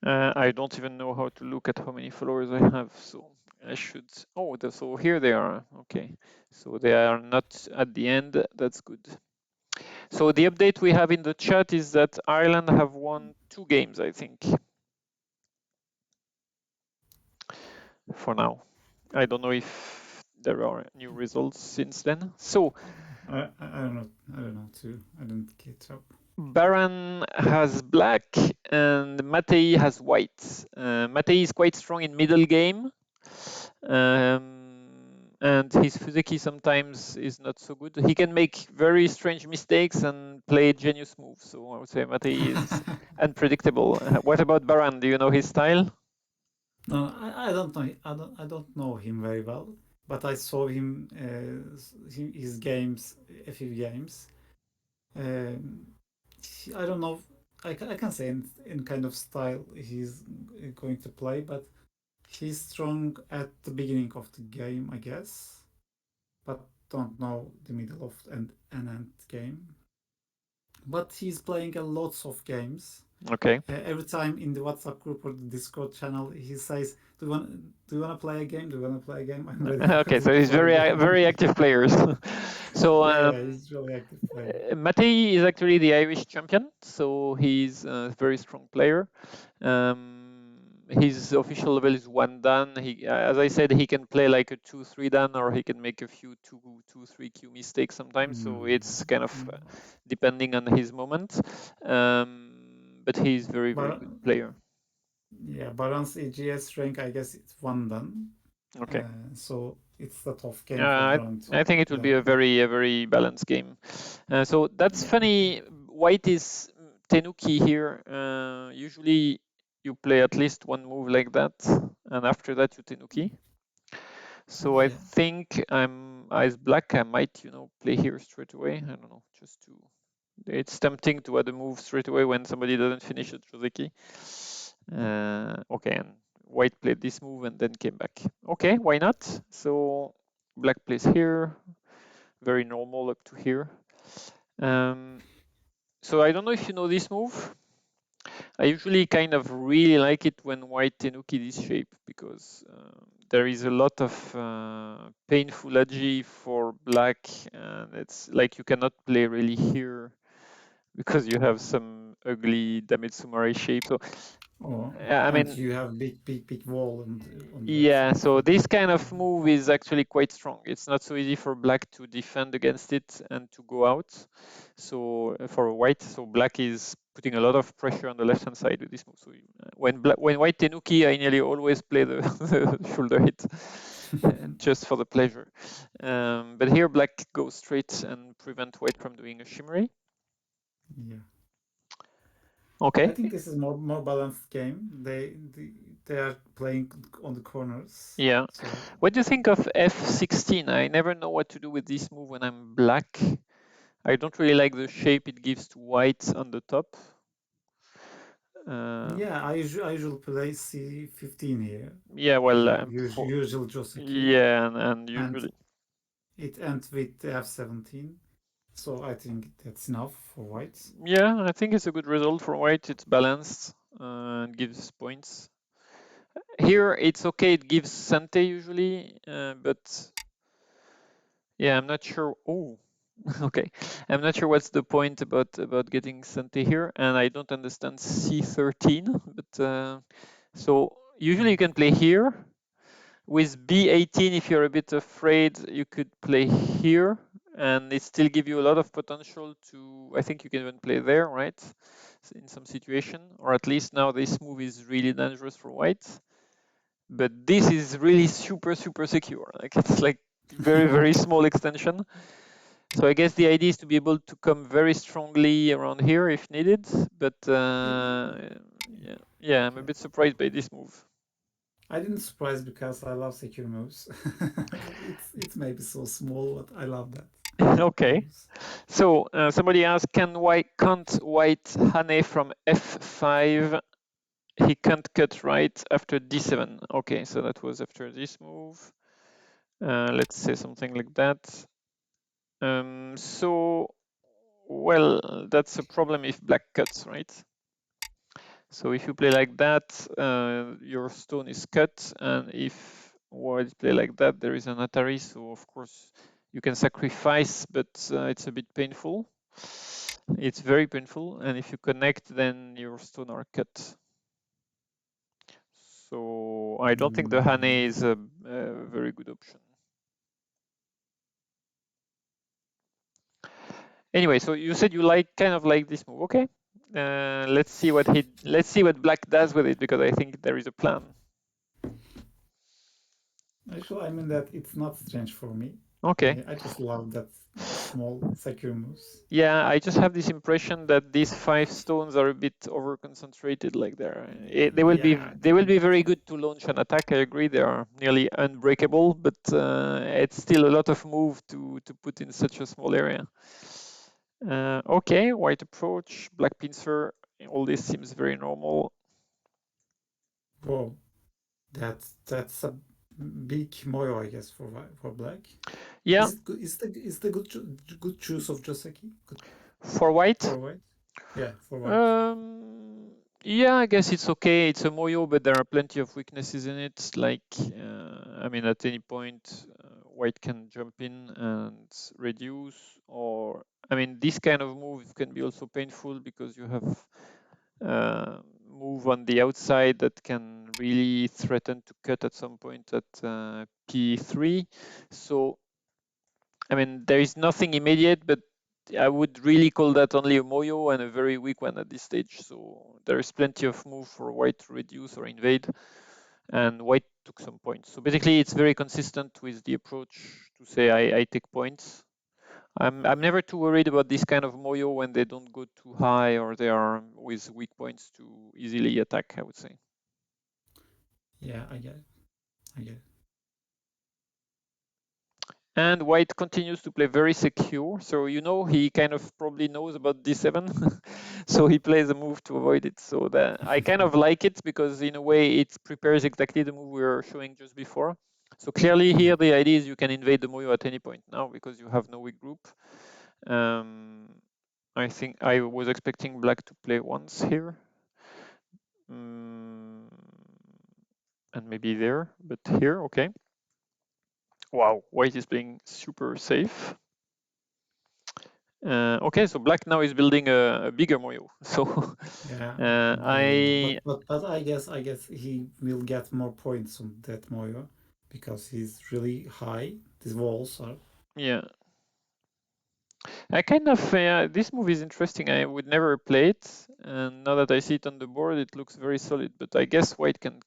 I don't even know how to look at how many followers I have, so I should. Oh, so here they are. Okay, so they are not at the end. That's good. So the update we have in the chat is that Ireland have won 2 games, I think, for now. I don't know if there are new results since then. So I don't know. I don't know too. I didn't get up. Baran has black and Matei has white. Matei is quite strong in middle game, and his Fuzeki sometimes is not so good. He can make very strange mistakes and play genius moves. So I would say Matei is unpredictable. What about Baran? Do you know his style? No, I don't know. I don't know him very well, but I saw him his games, a few games. I don't know. I can say in kind of style he's going to play, but he's strong at the beginning of the game, I guess, but don't know the middle of and end game. But he's playing a lots of games. Okay. Every time in the WhatsApp group or the Discord channel, he says, "Do you want to play a game? Do you want to play a game?" I'm ready. Okay, so he's very active players. So yeah, he's really active player. Matei is actually the Irish champion, so he's a very strong player. His official level is 1 dan. He, as I said, he can play like a 2-3 dan, or he can make a few 2-3 Q mistakes sometimes. So it's kind of depending on his moment. But he's very good player. Yeah, Baran's EGS rank, I guess it's 1 dan. Okay. So it's a tough game for Baran. I think it will be a very balanced game. So that's funny. White is Tenuki here. Usually you play at least one move like that, and after that you Tenuki. So I think I'm as black. I might, play here straight away. I don't know, just to. It's tempting to add a move straight away when somebody doesn't finish a Joseki. Okay, and white played this move and then came back. Okay, why not? So black plays here. Very normal up to here. So I don't know if you know this move. I usually kind of really like it when white Tenuki this shape because there is a lot of painful agi for black, and it's like you cannot play really here because you have some ugly damage Sumari shape. So I mean, you have big wall on yeah, so this kind of move is actually quite strong. It's not so easy for black to defend against it and to go out. So for white, so black is putting a lot of pressure on the left hand side with this move. So when white Tenuki, I nearly always play the, the shoulder hit just for the pleasure. But here black goes straight and prevent white from doing a shimmery. Yeah. Okay. I think this is more balanced game. They are playing on the corners. Yeah. So. What do you think of F16? I never know what to do with this move when I'm black. I don't really like the shape it gives to white on the top. Yeah, I usually play C15 here. Yeah, well, usual Joseki. Yeah, and usually it ends with F17. So I think that's enough for white. Yeah, I think it's a good result for white. It's balanced and gives points. Here it's okay. It gives Sante usually, but yeah, I'm not sure. Oh, okay. I'm not sure what's the point about getting Sante here, and I don't understand C13. But so usually you can play here. With B18, if you're a bit afraid, you could play here, and it still give you a lot of potential to. I think you can even play there, right? In some situation, or at least now this move is really dangerous for white. But this is really super secure. Like it's like very small extension. So I guess the idea is to be able to come very strongly around here if needed, but yeah, I'm a bit surprised by this move. I didn't surprise because I love secure moves. It's maybe so small, but I love that. Okay. moves. So somebody asked, can't white Hane from f5? He can't cut right after d7. Okay, so that was after this move. Let's say something like that. So, well, that's a problem if black cuts, right? So if you play like that, your stone is cut, and if white play like that, there is an Atari, so of course you can sacrifice, but it's a bit painful. It's very painful, and if you connect, then your stone are cut. So I don't think the Hane is a very good option. Anyway, so you said you kind of like this move. Okay, let's see what black does with it, because I think there is a plan. Actually, I mean that it's not strange for me. Okay. I just love that small secure moves. Yeah, I just have this impression that these 5 stones are a bit over concentrated, like they will be very good to launch an attack. I agree, they are nearly unbreakable, but it's still a lot of move to put in such a small area. Okay, white approach, black pincer. All this seems very normal. Whoa, that's a big moyo, I guess, for black. Yeah. Is the good choice of Joseki? For white? For white? Yeah, for white. Yeah, I guess it's okay. It's a moyo, but there are plenty of weaknesses in it. Like, I mean, at any point, white can jump in and reduce, or I mean, this kind of move can be also painful because you have move on the outside that can really threaten to cut at some point at p3. So, I mean, there is nothing immediate, but I would really call that only a moyo and a very weak one at this stage. So there is plenty of move for white to reduce or invade, and white took some points. So basically, it's very consistent with the approach to say I take points. I'm never too worried about this kind of moyo when they don't go too high or they are with weak points to easily attack, I would say. Yeah, I get it. And white continues to play very secure. So, he kind of probably knows about d7. So he plays a move to avoid it. So that I kind of like it because in a way it prepares exactly the move we were showing just before. So clearly here the idea is you can invade the moyo at any point now because you have no weak group. I think I was expecting black to play once here. And maybe there, but here, okay. Wow, white is playing super safe. Okay, so black now is building a bigger moyo. So yeah, but I guess he will get more points on that moyo because he's really high. These walls are. Yeah. I kind of this move is interesting. I would never play it, and now that I see it on the board, it looks very solid. But I guess white can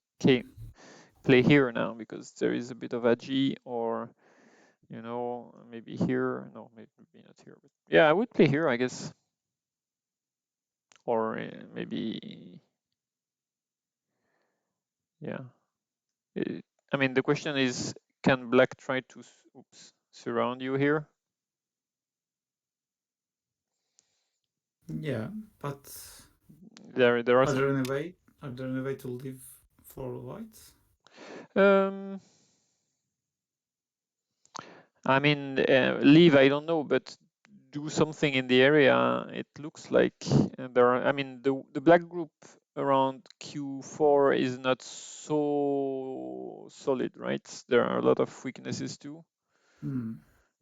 play here now because there is a bit of agi, or maybe here. No, maybe not here. But yeah, I would play here, I guess, or maybe yeah. I mean, the question is, can black try to surround you here? Yeah, but there are are there any way to leave for white? I mean, leave, I don't know, but do something in the area. It looks like there are. I mean, the black group around Q4 is not so solid, right? There are a lot of weaknesses too.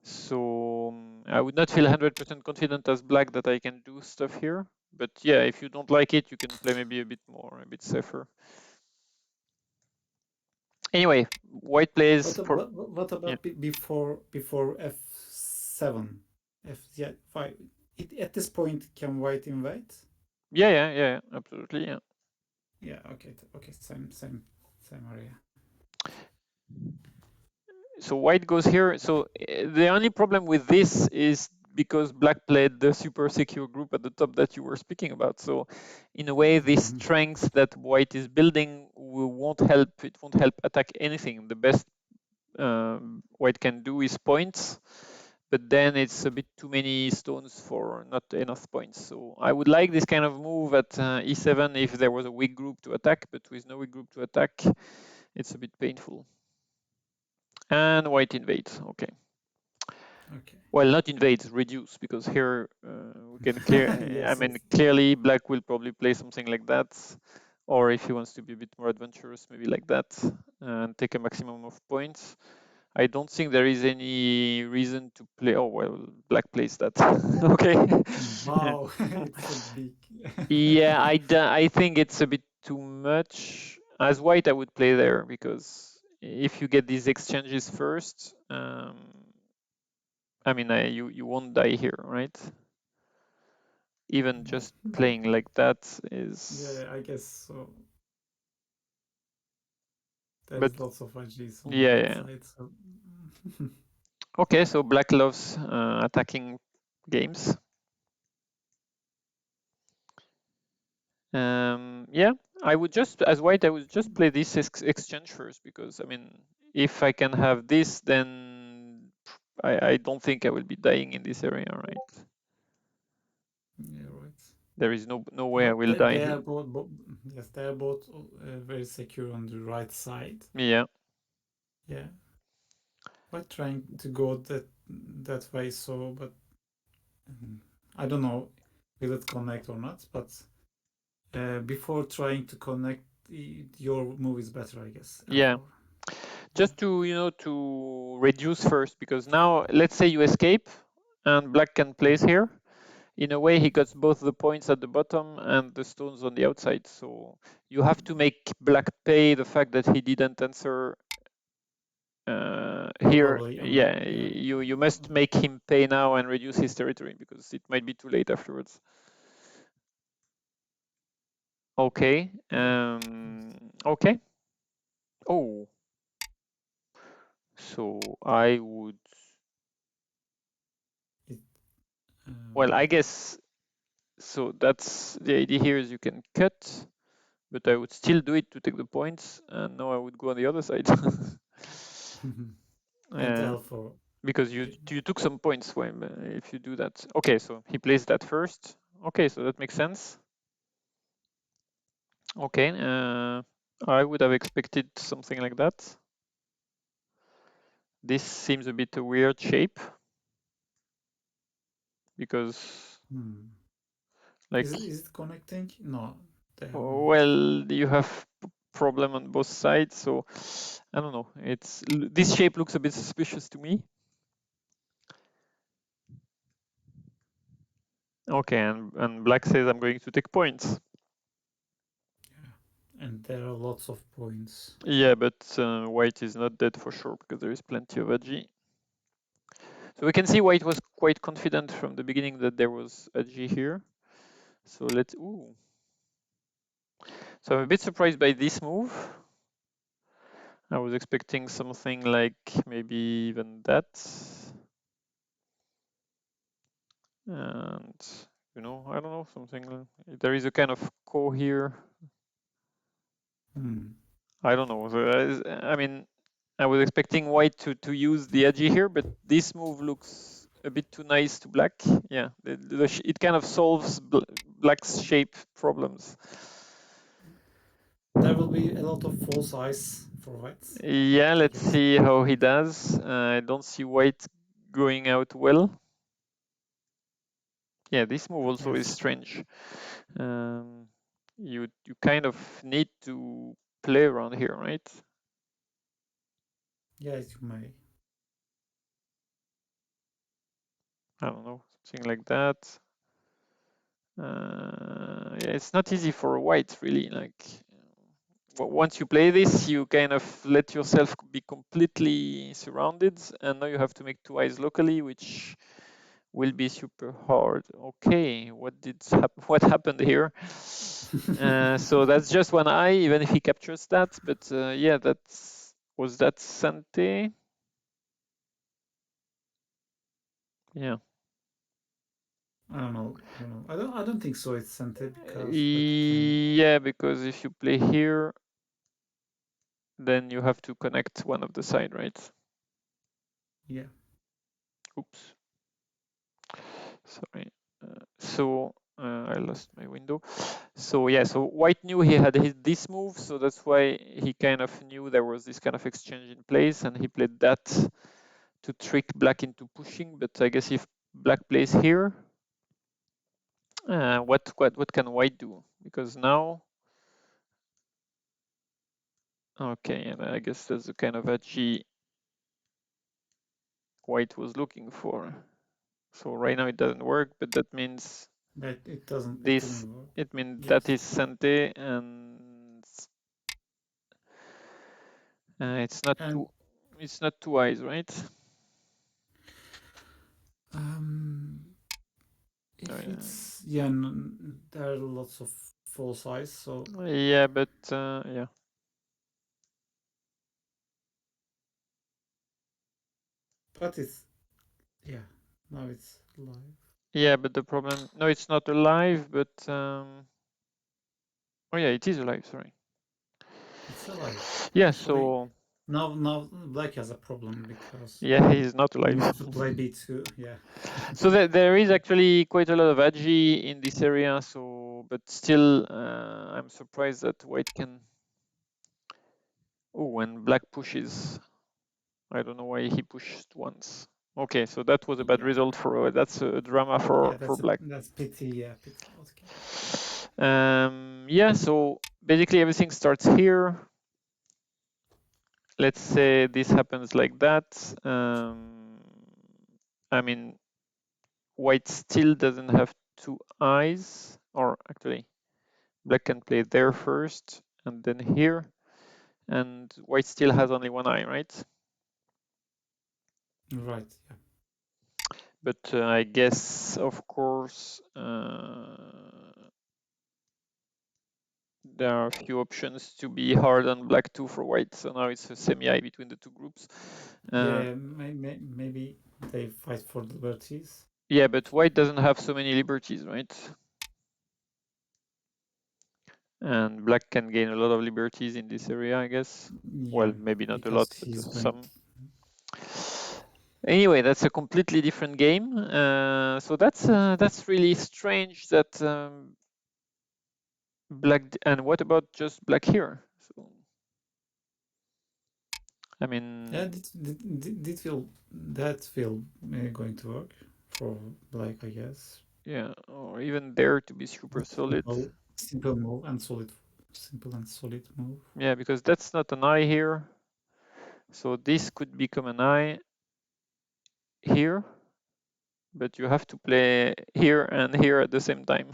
So I would not feel 100% confident as black that I can do stuff here. But yeah, if you don't like it, you can play maybe a bit safer. Anyway, white plays. What about before f7, f5? At this point, can white invade? Yeah, absolutely, yeah. Yeah, okay, same area. So white goes here. So the only problem with this is because black played the super secure group at the top that you were speaking about. So in a way, this strength that white is building won't help. It won't help attack anything. The best white can do is points, but then it's a bit too many stones for not enough points. So I would like this kind of move at e7 if there was a weak group to attack, but with no weak group to attack, it's a bit painful. And white invades. Okay. Okay. Well, not invades, reduce, because here we can clear. Yes, I mean, yes. clearly black will probably play something like that, or if he wants to be a bit more adventurous, maybe like that, and take a maximum of points. I don't think there is any reason to play. Oh well, black plays that. Okay. Wow, it's a big. Yeah, I think it's a bit too much. As white, I would play there because if you get these exchanges first, I mean, you won't die here, right? Even just playing like that is. Yeah, I guess so. But There's lots of AGs on the yeah, right yeah. side. So. Okay, so black loves attacking games. Yeah, I would just, as white, I would just play this exchange first because, I mean, if I can have this, then I don't think I will be dying in this area, right? Yeah, right. There is no way I But will die they here. are both yes, they are both very secure on the right side. Yeah. Yeah. We're trying to go that way, so but I don't know will it connect or not. But before trying to connect, your move is better, I guess. Yeah. Just to to reduce first, because now let's say you escape and black can place here. In a way, he gets both the points at the bottom and the stones on the outside. So you have to make black pay the fact that he didn't answer here. Probably Yeah, yeah. you must make him pay now and reduce his territory because it might be too late afterwards. Okay. Okay. Oh. So I would. Well, I guess. So that's the idea here is you can cut, but I would still do it to take the points, and now I would go on the other side. And therefore, because you took some points when if you do that. Okay, so he plays that first. Okay, so that makes sense. Okay, I would have expected something like that. This seems a bit a weird shape because like is it connecting? No, they are not. well, you have problem on both sides, so I don't know. This shape looks a bit suspicious to me. Okay, and black says I'm going to take points. Yeah, and there are lots of points. Yeah, but white is not dead for sure because there is plenty of AG. So we can see white was quite confident from the beginning that there was AG here. So let's. Ooh. So I'm a bit surprised by this move. I was expecting something like maybe even that. And, I don't know, something. There is a kind of core here. I don't know. So, I mean, I was expecting white to use the AG here, but this move looks a bit too nice to black. Yeah, it kind of solves black's shape problems. There will be a lot of false eyes for white. Yeah, let's see how he does. I don't see white going out well. Yeah, this move also is strange. You kind of need to play around here, right? Yes, you may. I don't know, something like that. Yeah, it's not easy for white, really. Like, once you play this, you kind of let yourself be completely surrounded, and now you have to make two eyes locally, which will be super hard. Okay, what happened here? So that's just one eye, even if he captures that. But yeah, was that Sante? Yeah. I don't know. I don't think so. It's scented because Yeah, because if you play here, then you have to connect one of the side, right? yeah. Oops. Sorry. So I lost my window. So yeah, so white knew he had this move, so that's why he kind of knew there was this kind of exchange in place, and he played that to trick black into pushing. But I guess if black plays here, what can white do? Because now, okay, and I guess that's the kind of edgy white was looking for. So right now it doesn't work, but that means But it doesn't work. it means Yes. that is Sante, and it's not two eyes, right? If Oh, yeah. it's there are lots of false eyes, so Yeah, but yeah. but it's now it's live. Yeah, but the problem, no, it's not alive, but oh yeah, it is alive, sorry. It's alive. Yeah, Actually, so now black has a problem because yeah, he's not he alive. needs to play b2. Yeah. So there is actually quite a lot of agi in this area, so but still I'm surprised that white can. Oh, when black pushes, I don't know why he pushed once. Okay, so that was a bad result for that's a drama for black. That's pity. Yeah, pity. Okay. Yeah, so basically everything starts here. Let's say this happens like that. I mean, white still doesn't have two eyes, or actually, black can play there first and then here, and white still has only one eye, right? Right. Yeah. But I guess, of course, there are a few options to be hard on black too for white. So now it's a semi-eye between the two groups. Yeah. Maybe they fight for liberties. Yeah, but white doesn't have so many liberties, right? And black can gain a lot of liberties in this area, I guess. Yeah, Well, maybe not a lot, but he's some. Anyway, that's a completely different game. So that's really strange that black. And what about just black here? So, I mean, Yeah, did feel going to work for black, I guess. yeah, or even there to be super solid. Simple move and solid. Simple and solid move. Yeah, because that's not an eye here. So this could become an eye here, but you have to play here and here at the same time,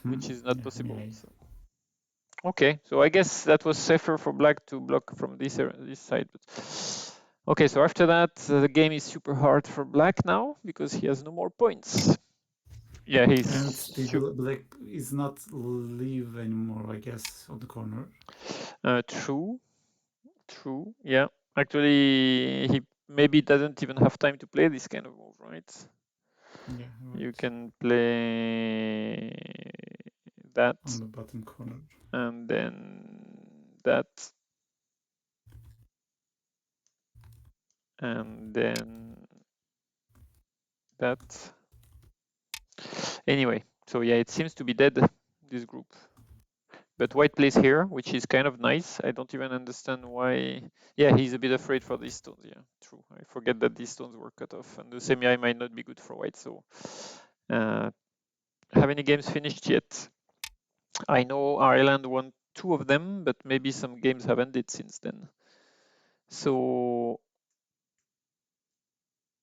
which is not possible. Yeah. So. Okay, so I guess that was safer for black to block from this side. But okay, so after that, the game is super hard for black now because he has no more points. Yeah, and black is not leave anymore, I guess, on the corner. True. Yeah, actually, he maybe doesn't even have time to play this kind of move, right? Yeah, right. You can play that on the bottom corner, and then that, and then that. Anyway, so yeah, it seems to be dead, this group. But white plays here, which is kind of nice. I don't even understand why. Yeah, he's a bit afraid for these stones. Yeah, true. I forget that these stones were cut off, and the semi might not be good for white. So, have any games finished yet? I know Ireland won 2 of them, but maybe some games have ended since then. So,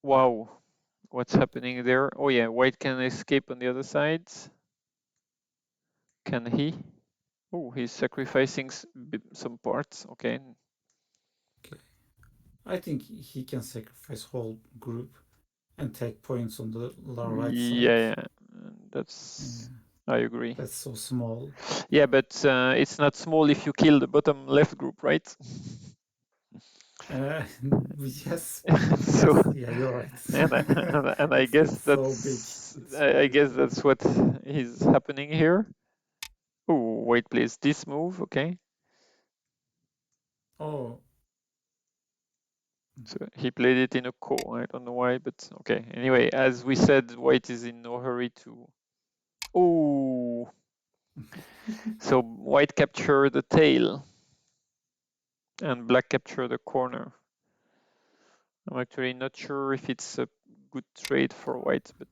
wow, what's happening there? Oh yeah, white can escape on the other side. Can he? Oh, he's sacrificing some parts. Okay. I think he can sacrifice whole group and take points on the right side. Yeah, that's. I agree. That's so small. Yeah, but it's not small if you kill the bottom left group, right? Yes, So yes, yeah, you're right. and I guess It's so big. that's It's so I big. guess that's what is happening here. Oh, white plays this move, okay. Oh, So he played it in a ko. I don't know why, but okay. Anyway, as we said, white is in no hurry to. Oh, so white capture the tail, and black capture the corner. I'm actually not sure if it's a good trade for white, but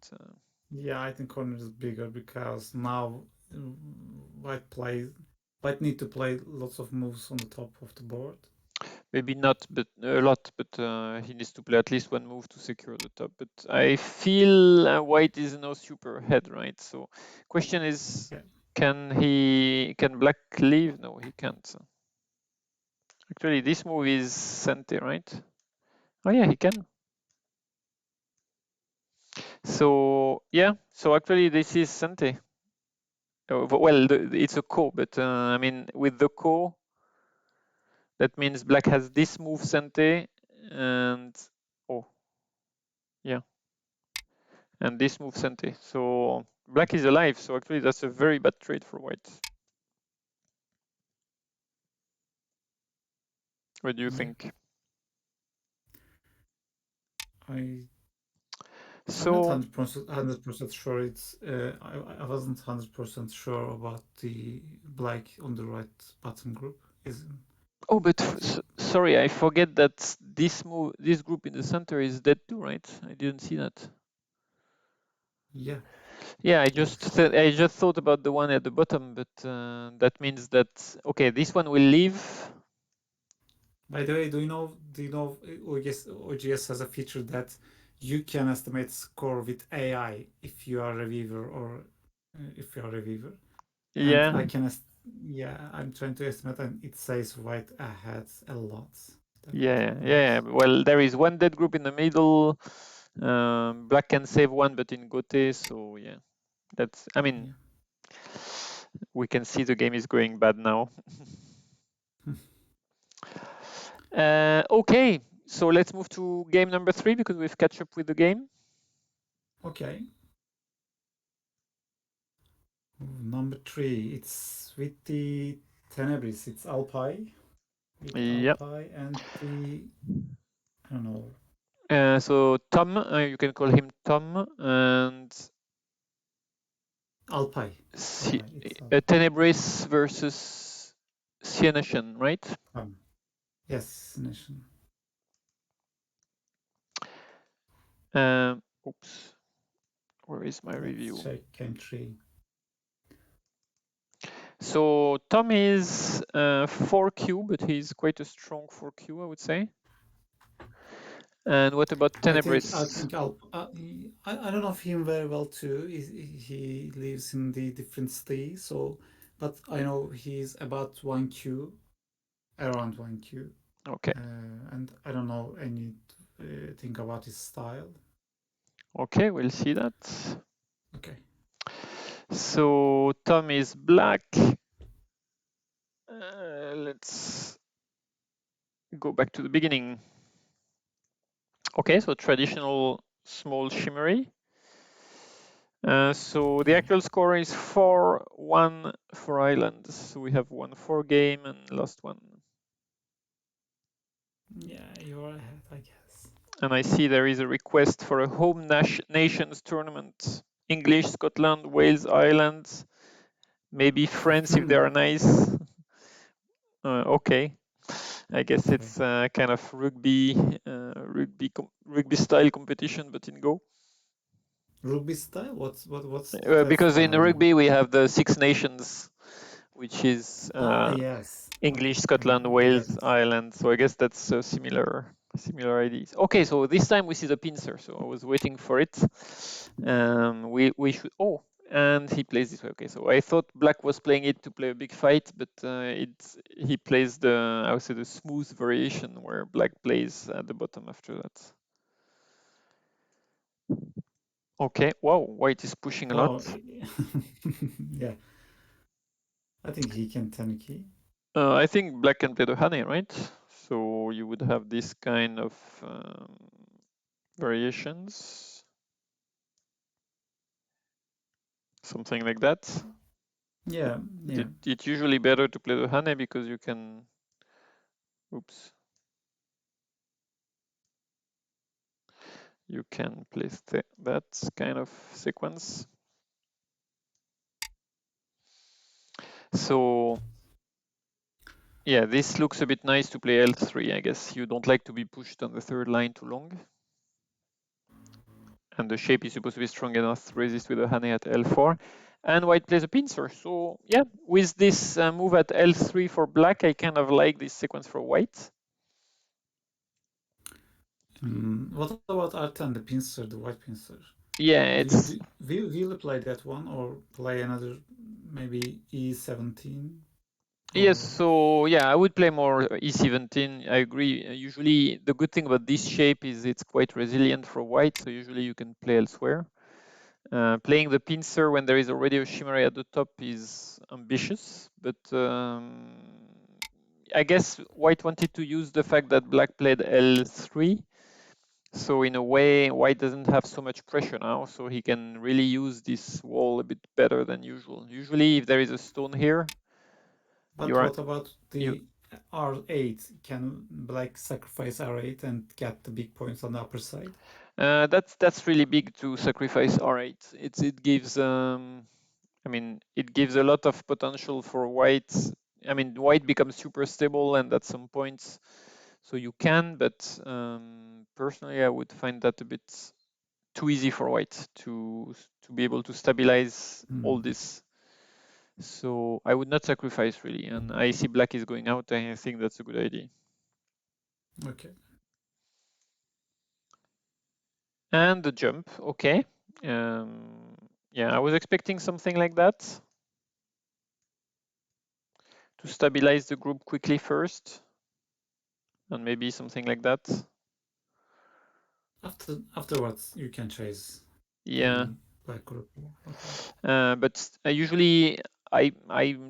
yeah, I think corner is bigger because now mm, white need to play lots of moves on the top of the board. maybe not, but a lot. But he needs to play at least one move to secure the top. But I feel white is no super head, right? So question is, Yeah. can black leave? No, he can't. Actually, this move is Sente, right? Oh yeah, he can. So yeah, so actually this is Sente. Well, it's a ko, but I mean with the ko, that means black has this move Sente, and oh yeah, and this move Sente. So black is alive. So actually that's a very bad trade for white. What do you Yeah. think? I'm not So 100% sure. I wasn't 100% sure about the black on the right bottom group. oh, but Is sorry, I forget that this move, this group in the center is dead too, right? I didn't see that. yeah. Yeah, I Yes. just thought about the one at the bottom, but that means that okay, this one will leave. By the way, do you know OGS has a feature that you can estimate score with AI if you are a Reviver or if you are a Reviver. And Yeah, yeah, I'm trying to estimate, and it says white ahead a lot. yeah, Definitely a lot. yeah. Well, there is one dead group in the middle. Black can save one, but in Gote, so yeah, that's. I mean, Yeah. we can see the game is going bad now. Okay, so let's move to game number 3 because we've catch up with the game. Okay. Number 3, it's with the Tenebris. It's Alpai. With Yeah. Alpai and the, I don't know. So Tom, you can call him Tom, and Alpai. Alpai. It's Tenebris versus Cyanation, right? Yes, Nation. Oops, where is my Let's review? check game 3. So Tom is 4Q, but he's quite a strong 4Q, I would say. And what about Tenebris? I think I don't know him very well too. He lives in the different city, so but I know he's about 1Q, around 1Q. Okay. And I don't know anything about his style. Okay, we'll see that. Okay. So Tom is black. Let's go back to the beginning. Okay, so traditional small shimmery. So the Okay. actual score is 4-1 for Islands. So we have won 4 game and lost 1. Yeah, you're ahead, I guess. And I see there is a request for a home nations tournament. English, Scotland, Wales, Ireland, maybe France if they are nice. Okay, I guess Okay. it's kind of rugby style competition, but in Go. Rugby style? What's that Because in style? I mean. rugby we have the 6 nations, which is Yes. English, Okay. Scotland, I get Wales, it. Ireland. So I guess that's similar ideas. Okay, so this time we see the pincer. So I was waiting for it. We should. Oh, and he plays this way. Okay, so I thought black was playing it to play a big fight, but he plays I would say the smooth variation where black plays at the bottom after that. Okay. Wow, white is pushing a lot. Oh, yeah. I think he can 10 key. I think black can play the honey, right? So you would have this kind of variations, something like that. Yeah, yeah. It's usually better to play the Hane because you can, oops, you can place that kind of sequence. So yeah, this looks a bit nice to play L3, I guess. You don't like to be pushed on the third line too long. And the shape is supposed to be strong enough to resist with a Hane at L4. And white plays a pincer. So yeah, with this move at L3 for black, I kind of like this sequence for white. What about R10, the pincer, the white pincer? Yeah, it's... Will you play that one or play another, maybe E17? Yes, Or... so yeah, I would play more E17. I agree. Usually, the good thing about this shape is it's quite resilient for white, so usually you can play elsewhere. Playing the pincer when there is already a shimmery at the top is ambitious, but I guess white wanted to use the fact that black played L3. So in a way, white doesn't have so much pressure now, so he can really use this wall a bit better than usual. Usually, if there is a stone here, But are, what about the R8? Can black sacrifice R8 and get the big points on the upper side? that's really big to sacrifice R8. It gives I mean, it gives a lot of potential for white. I mean, white becomes super stable, and at some points, so you can. But personally, I would find that a bit too easy for white to be able to stabilize all this. So I would not sacrifice really. And I see black is going out. I think that's a good idea. Okay. And the jump, okay. Yeah, I was expecting something like that to stabilize the group quickly first, and maybe something like that. Afterwards, you can chase. Yeah. Black group. Okay. But usually, I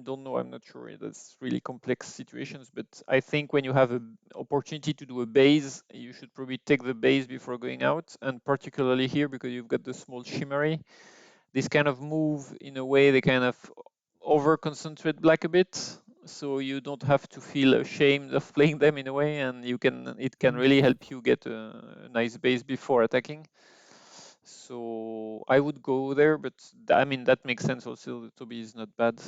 don't know. I'm not sure. That's really complex situations. But I think when you have an opportunity to do a base, you should probably take the base before going out, and particularly here because you've got the small shimmery. This kind of move, in a way, they kind of over concentrate black a bit, so you don't have to feel ashamed of playing them in a way, and it can really help you get a nice base before attacking. So I would go there, but I mean that makes sense also. Toby is not bad.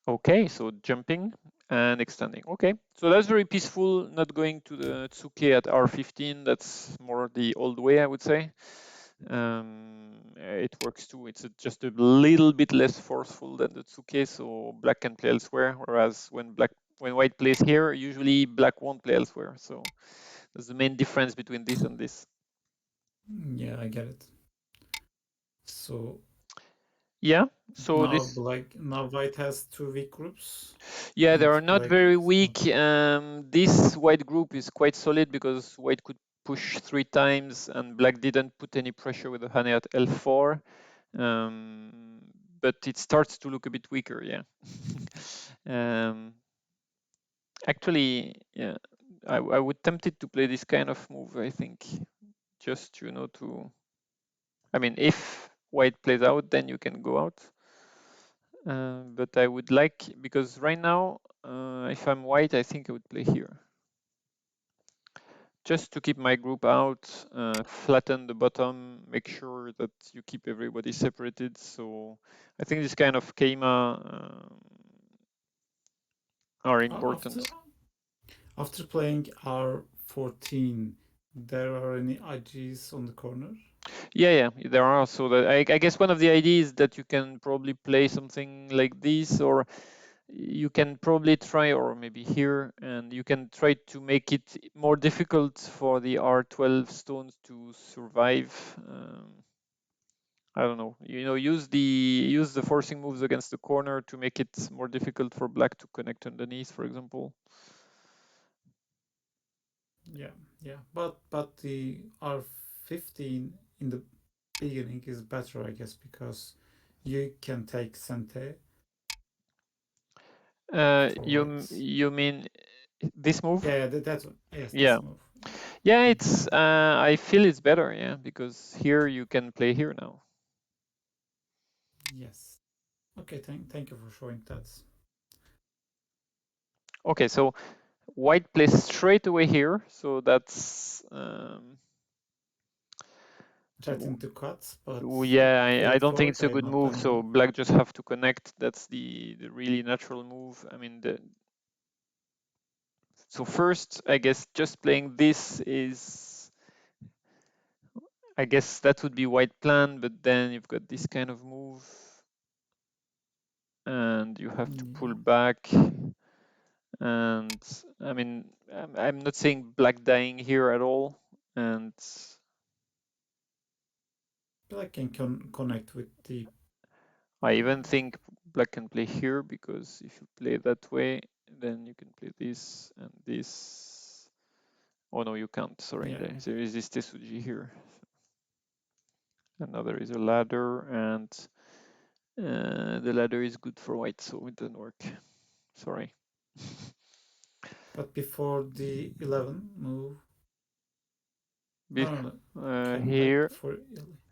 Okay, so jumping and extending. Okay, so that's very peaceful, not going to the Tsuke at R15. That's more the old way, I would say. It works too. It's just a little bit less forceful than the Tsuke, so black can play elsewhere, whereas when white plays here, usually black won't play elsewhere. So that's the main difference between this and this. Yeah, I get it. So yeah, so now white has two weak groups. Yeah, they are not black very weak. This white group is quite solid because white could push 3 times and black didn't put any pressure with the Hane at L4. But it starts to look a bit weaker, yeah. Actually, yeah, I would tempted to play this kind of move, I think, just, to... I mean, if white plays out, then you can go out. But I would like, because right now, if I'm white, I think I would play here. Just to keep my group out, flatten the bottom, make sure that you keep everybody separated. So I think this kind of Keima are important. After playing R14, there are any IGs on the corner? Yeah, there are. So that I guess one of the ideas is that you can probably play something like this, or you can probably try, or maybe here, and you can try to make it more difficult for the R12 stones to survive. I don't know. Use the forcing moves against the corner to make it more difficult for black to connect underneath, for example. Yeah. But the R15 in the beginning is better, I guess, because you can take Sente. white. You mean this move? Yeah, that's yes, Yeah. this move. Yeah, it's I feel it's better, yeah, because here you can play here now. Yes. Okay, thank you for showing that. Okay, so white plays straight away here, so that's Threatening to cut, but yeah, will I it don't think work? it's a I'm good not. move. So black just have to connect. That's the really natural move. I mean, so first, I guess just playing this is, I guess that would be white plan, but then you've got this kind of move, and you have to pull back. And I mean, I'm not saying black dying here at all, and Black can connect with the. I even think black can play here, because if you play that way, then you can play this and this. Oh no, you can't. Sorry, Yeah. there is this Tesuji here. And now there is a ladder, and the ladder is good for white, so it doesn't work. Sorry. But before the 11 move. No. Can Here, wait for.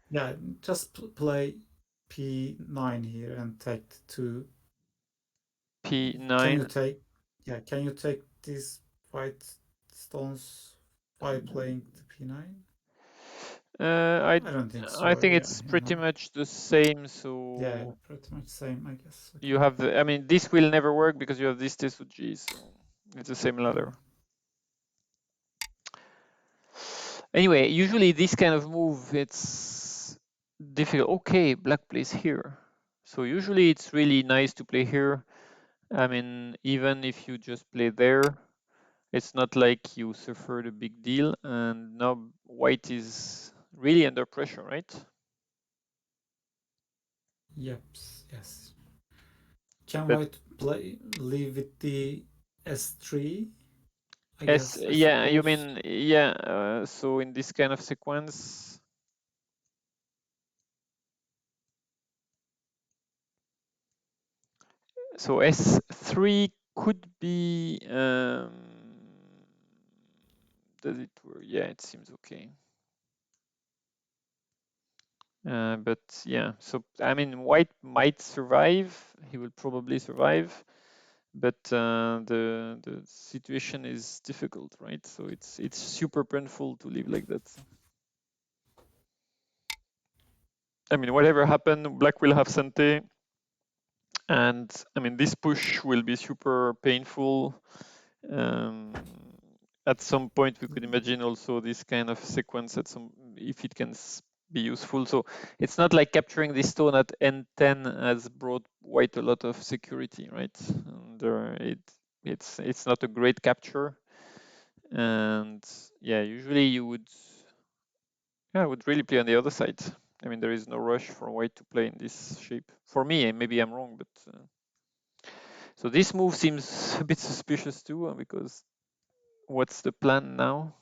Yeah, just play p9 here and take the 2. P9. Can you take? Yeah, can you take these white stones while playing the p9? I don't think so. I think Yeah, it's pretty much the same. So yeah, pretty much same, I guess. Okay. you have I mean, this will never work because you have this Tesuji, so it's the same ladder. Anyway, usually this kind of move, it's difficult. Okay, black plays here. So usually it's really nice to play here. I mean, even if you just play there, it's not like you suffered a big deal. And now white is really under pressure, right? Yep. Yes. Can But white leave with the s3? I S, guess. I yeah, you suppose. mean, yeah, so in this kind of sequence, so S3 could be, does it work? Yeah, it seems okay. But yeah, so I mean, white might survive. He will probably survive, but the situation is difficult, right? So it's super painful to live like that. I mean, whatever happened, black will have Sante, and I mean, this push will be super painful. At some point, we could imagine also this kind of sequence at some, if it can be useful. So it's not like capturing this stone at N10 has brought white a lot of security, right? And it's not a great capture. And yeah, usually you would, yeah, I would really play on the other side. I mean, there is no rush for white to play in this shape. For me, and maybe I'm wrong, but so this move seems a bit suspicious too, because what's the plan now?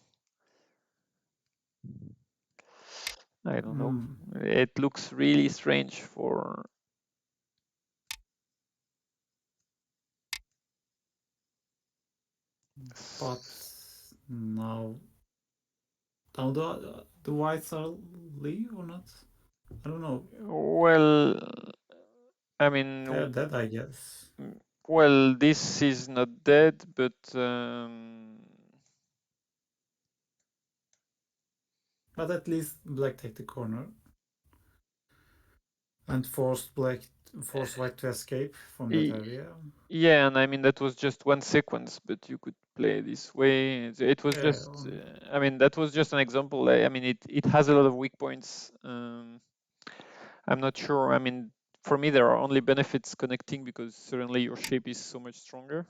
I don't know. It looks really strange for. But now the whites are leave or not? I don't know. Well, I mean, They're dead, I guess. well, this is not dead, but at least black take the corner and force white to escape from that area. yeah, and I mean that was just one sequence, but you could play this way. It was Yeah, just, I mean, that was just an example. I mean, it has a lot of weak points. I'm not sure. I mean, for me, there are only benefits connecting because certainly your shape is so much stronger.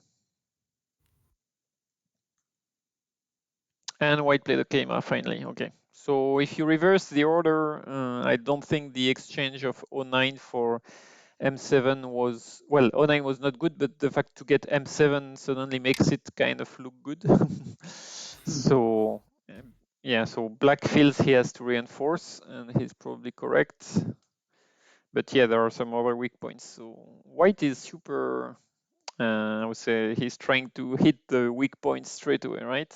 And white played the Keima finally. Okay. So if you reverse the order, I don't think the exchange of 09 for M7 was, well, 09 was not good, but the fact to get M7 suddenly makes it kind of look good. So yeah, so black feels he has to reinforce, and he's probably correct. But yeah, there are some other weak points. So white is super, I would say he's trying to hit the weak points straight away, right?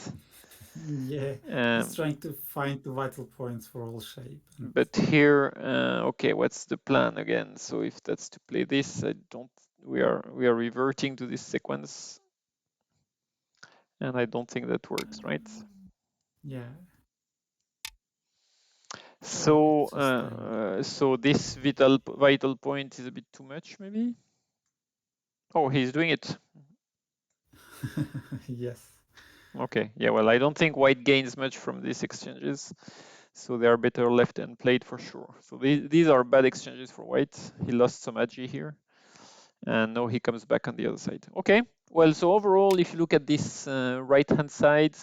Yeah, he's trying to find the vital points for all shape. But here, okay, what's the plan again? So if that's to play this, we are reverting to this sequence, and I don't think that works, right? Yeah. So so this vital point is a bit too much, maybe. Oh, he's doing it. Yes. Okay, yeah, well, I don't think white gains much from these exchanges, so they are better left and played for sure. So these are bad exchanges for white. He lost some agi here, and now he comes back on the other side. Okay, well, so overall, if you look at this right-hand side,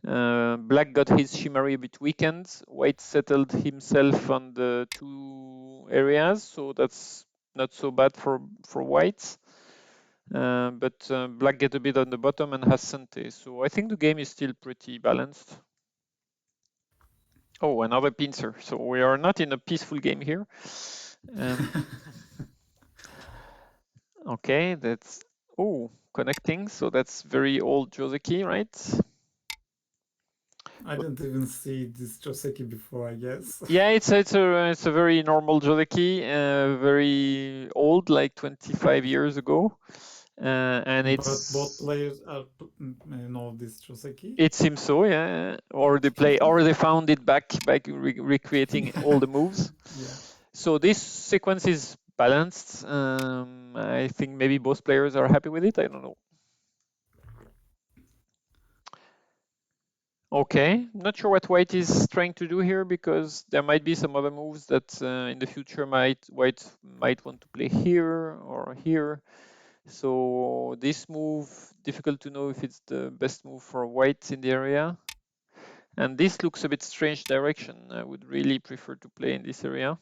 black got his shimmery a bit weakened. White settled himself on the two areas, so that's not so bad for white. But black get a bit on the bottom and has Sante. So I think the game is still pretty balanced. Oh, another pincer. So we are not in a peaceful game here. Okay, that's connecting. So that's very old Joseki, right? I didn't even see this Joseki before, I guess. Yeah, it's a very normal Joseki, very old, like 25 years ago. And But it's both players know this Joseki. It seems so, yeah. Or they found it back by recreating all the moves. Yeah. So this sequence is balanced. I think maybe both players are happy with it. I don't know. Okay, not sure what white is trying to do here, because there might be some other moves that in the future white might want to play here or here. So this move, difficult to know if it's the best move for white in the area. And this looks a bit strange direction. I would really prefer to play in this area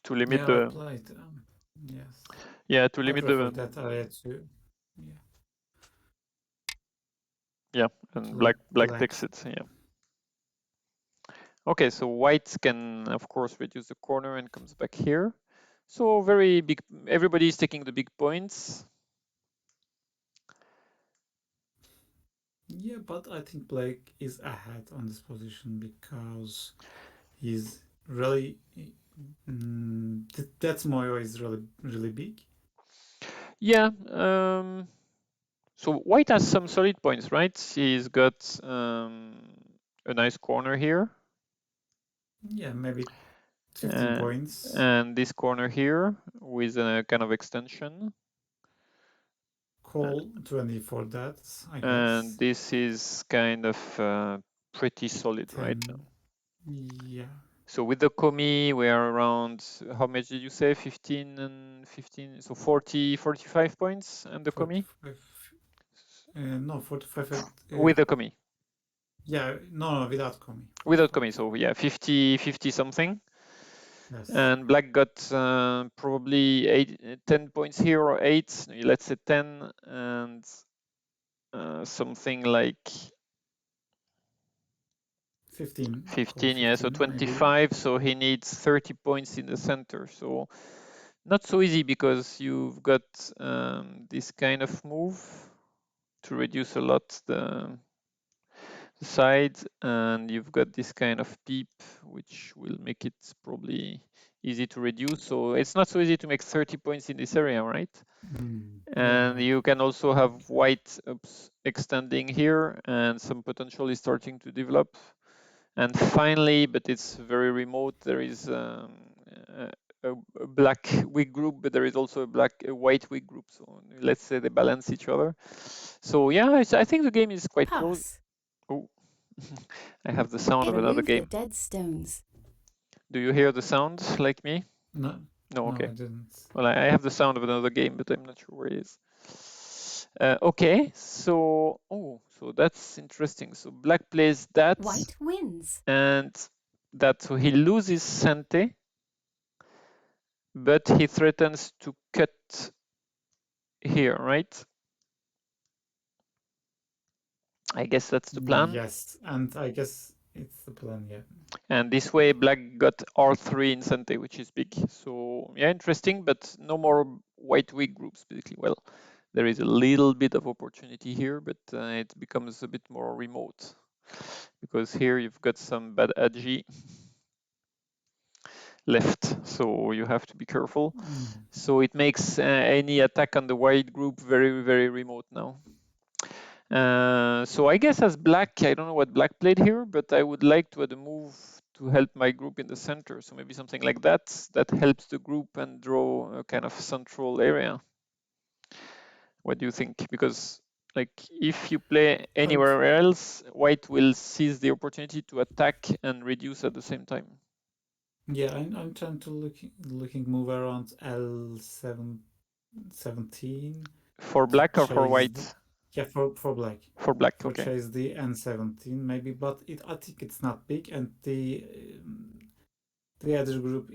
to limit I played. Yes. to limit I prefer that area too. Yeah, and black takes it. Yeah. Okay, so white can of course reduce the corner and comes back here. So very big. Everybody is taking the big points. Yeah, but I think black is ahead on this position because he's really that Moyo is really big. Yeah. So white has some solid points, right? He's got a nice corner here. Yeah, maybe 15 points. And this corner here with a kind of extension. Call 20 for that, I guess. And this is kind of pretty solid, 10. right? Yeah. So with the Komi, we are around, how much did you say? 15 and 15, so 40, 45 points and the Komi? No, 45. With the Komi. Yeah, no, without Komi. Without Komi, so yeah, 50 something. Yes. And black got probably 10 points here or 8, let's say 10, and something like 15. 15, yeah, so 25, maybe. So he needs 30 points in the center. So not so easy, because you've got this kind of move to reduce a lot the side, and you've got this kind of peep, which will make it probably easy to reduce. So it's not so easy to make 30 points in this area, right? And you can also have white extending here, and some potential is starting to develop. And finally, but it's very remote, there is a black weak group, but there is also a white weak group. So let's say they balance each other. So yeah, I think the game is quite close. Oh, I have the sound of another game. Dead stones. Do you hear the sound like me? No. No, okay. No, I didn't. Well, I have the sound of another game, but I'm not sure where it is. Okay, so so that's interesting. So black plays that. White wins. And that, so he loses Sante, but he threatens to cut here, right? I guess that's the plan. Yes, and I guess it's the plan, yeah. And this way, black got R3 in Sante, which is big. So yeah, interesting, but no more white weak groups, basically. Well, there is a little bit of opportunity here, but it becomes a bit more remote because here you've got some bad agi left, so you have to be careful. So it makes any attack on the white group very, very remote now. So I guess as black, I don't know what black played here, but I would like to add a move to help my group in the center. So maybe something like that helps the group and draw a kind of central area. What do you think? Because like if you play anywhere else, white will seize the opportunity to attack and reduce at the same time. Yeah, I'm trying to looking move around L17 For black or for white? Yeah, for black. For black, okay. Chase the N17 maybe, but I think it's not big, and the other group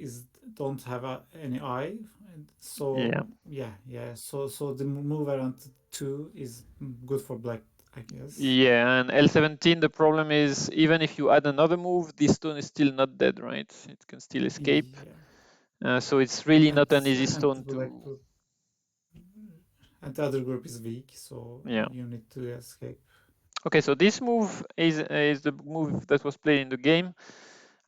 don't have any eye, and so yeah. So the move around 2 is good for black, I guess. Yeah, and L17, the problem is even if you add another move, this stone is still not dead, right? It can still escape. Yeah. So it's really not an easy stone to. And the other group is weak, so you need to escape. Okay, so this move is the move that was played in the game.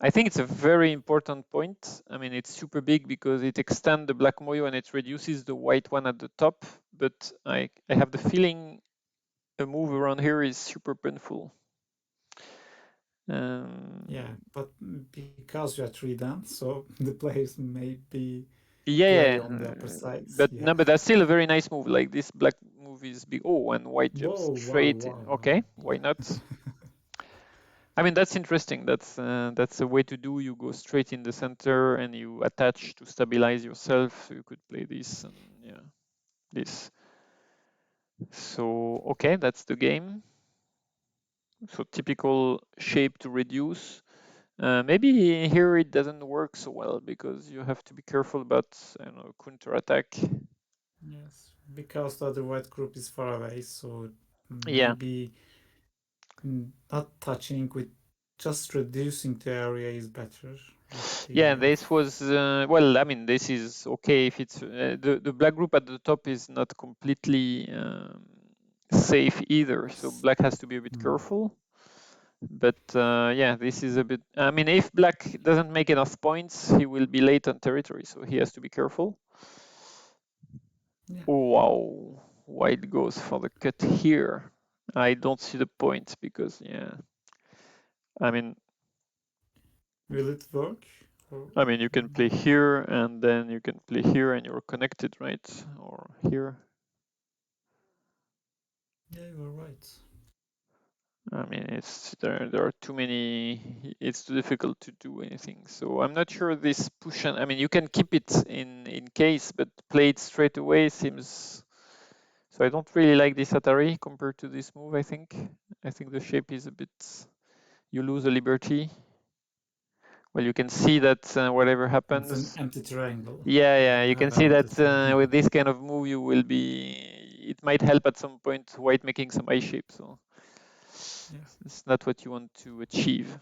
I think it's a very important point. I mean, it's super big because it extends the black moyo and it reduces the white one at the top. But I have the feeling a move around here is super painful. Yeah, but because you are 3 down, so the players may be on the upper side. But no, but that's still a very nice move. Like this black move is big. Oh, and white jumps straight. Okay, why not? I mean, that's interesting. That's a way to do. You go straight in the center and you attach to stabilize yourself. So you could play this and this. So okay, that's the game. So typical shape to reduce. Maybe here it doesn't work so well because you have to be careful about counter attack. Yes, because the other white group is far away, so maybe not touching with just reducing the area is better. Yeah, this was well. I mean, this is okay if it's the black group at the top is not completely safe either. So black has to be a bit careful. But yeah, this is a bit. I mean, if black doesn't make enough points, he will be late on territory, so he has to be careful. Yeah. Oh, wow, white goes for the cut here. I don't see the point because I mean, will it work? I mean, you can play here and then you can play here and you're connected, right? Or here. Yeah, you're right. I mean, it's there are too many. It's too difficult to do anything. So I'm not sure this push. I mean, you can keep it in case, but play it straight away seems. So I don't really like this Atari compared to this move. I think the shape is a bit. You lose a liberty. Well, you can see that whatever happens. It's an empty triangle. Yeah. You can see that with this kind of move, you will be. It might help at some point white making some eye shape. So. It's not what you want to achieve.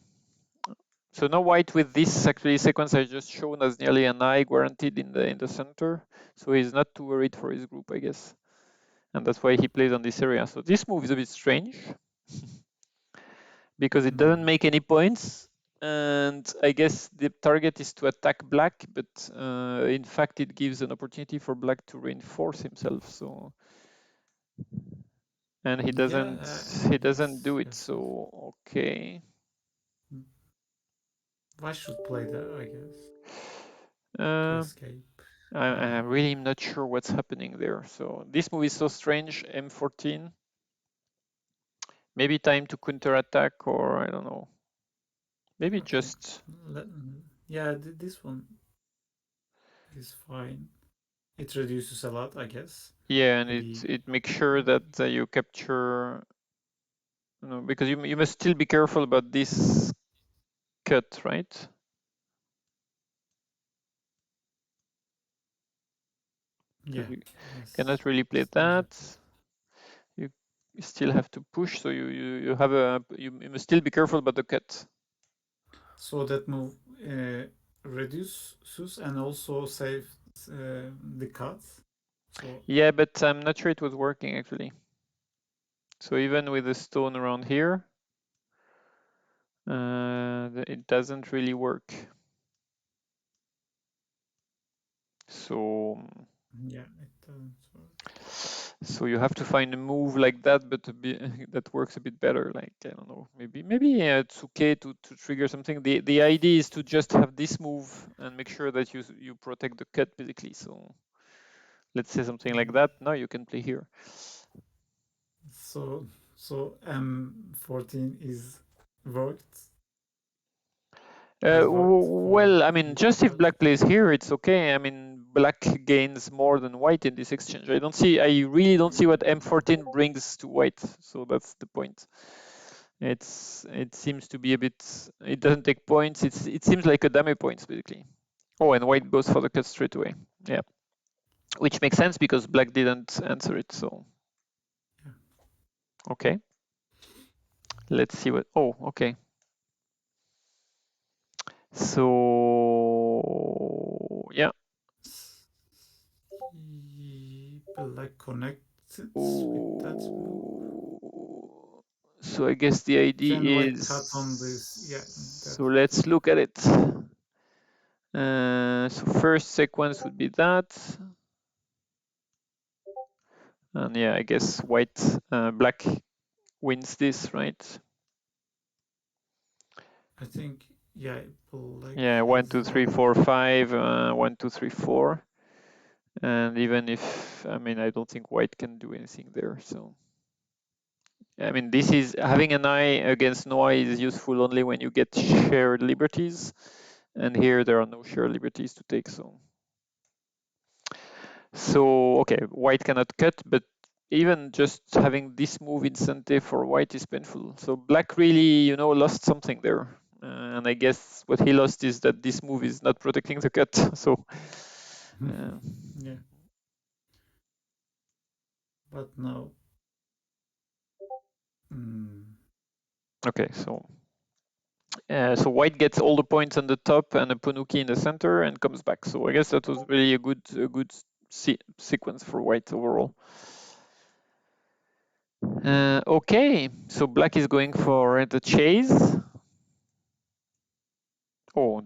So now white with this actually sequence I just shown as nearly an eye guaranteed in the center. So he's not too worried for his group, I guess. And that's why he plays on this area. So this move is a bit strange because it doesn't make any points. And I guess the target is to attack black, but in fact it gives an opportunity for black to reinforce himself. So and he doesn't do it. So okay. I should play that, I guess. To escape. I'm really not sure what's happening there. So this move is so strange. M14. Maybe time to counter attack, or I don't know. Maybe just. Yeah, this one is fine. It reduces a lot, I guess. Yeah, and it makes sure that you capture. No, because you must still be careful about this cut, right? Yeah. You cannot really play that. You still have to push, so you have you must still be careful about the cut. So that move reduces and also saves the cut. So Yeah, but I'm not sure it was working actually. So even with the stone around here, it doesn't really work. So yeah, it doesn't work. so you have to find a move like that, but that works a bit better. Like I don't know, maybe it's okay to trigger something. The idea is to just have this move and make sure that you protect the cut basically. So let's say something like that. Now you can play here. So M14 is worked. Has worked for Well, I mean, just if White. black plays here, it's okay. I mean, black gains more than white in this exchange. I really don't see what M14 brings to white. So that's the point. It seems to be a bit, it doesn't take points. It seems like a dummy points basically. Oh, and white goes for the cut straight away. Yeah. Which makes sense because black didn't answer it. So, Yeah. okay. Let's see what, oh, okay. So, yeah. Black connected with that move. So I guess the idea Can white is, cut on this? Yeah. so let's look at it. So first sequence would be that. And yeah, I guess black wins this, right? I think, yeah, black. Yeah, 1, 2, has 3, 4, 5, 1, 2, 3, 4. And even if, I mean, I don't think white can do anything there. So, I mean, this is having an eye against no eye is useful only when you get shared liberties. And here there are no shared liberties to take. So okay, white cannot cut, but even just having this move in Sante for white is painful. So black really, lost something there. And I guess what he lost is that this move is not protecting the cut. So Yeah. But now. okay, so white gets all the points on the top and a Ponuki in the center and comes back. So I guess that was really a good sequence for white overall. Okay, so black is going for the chase. Oh,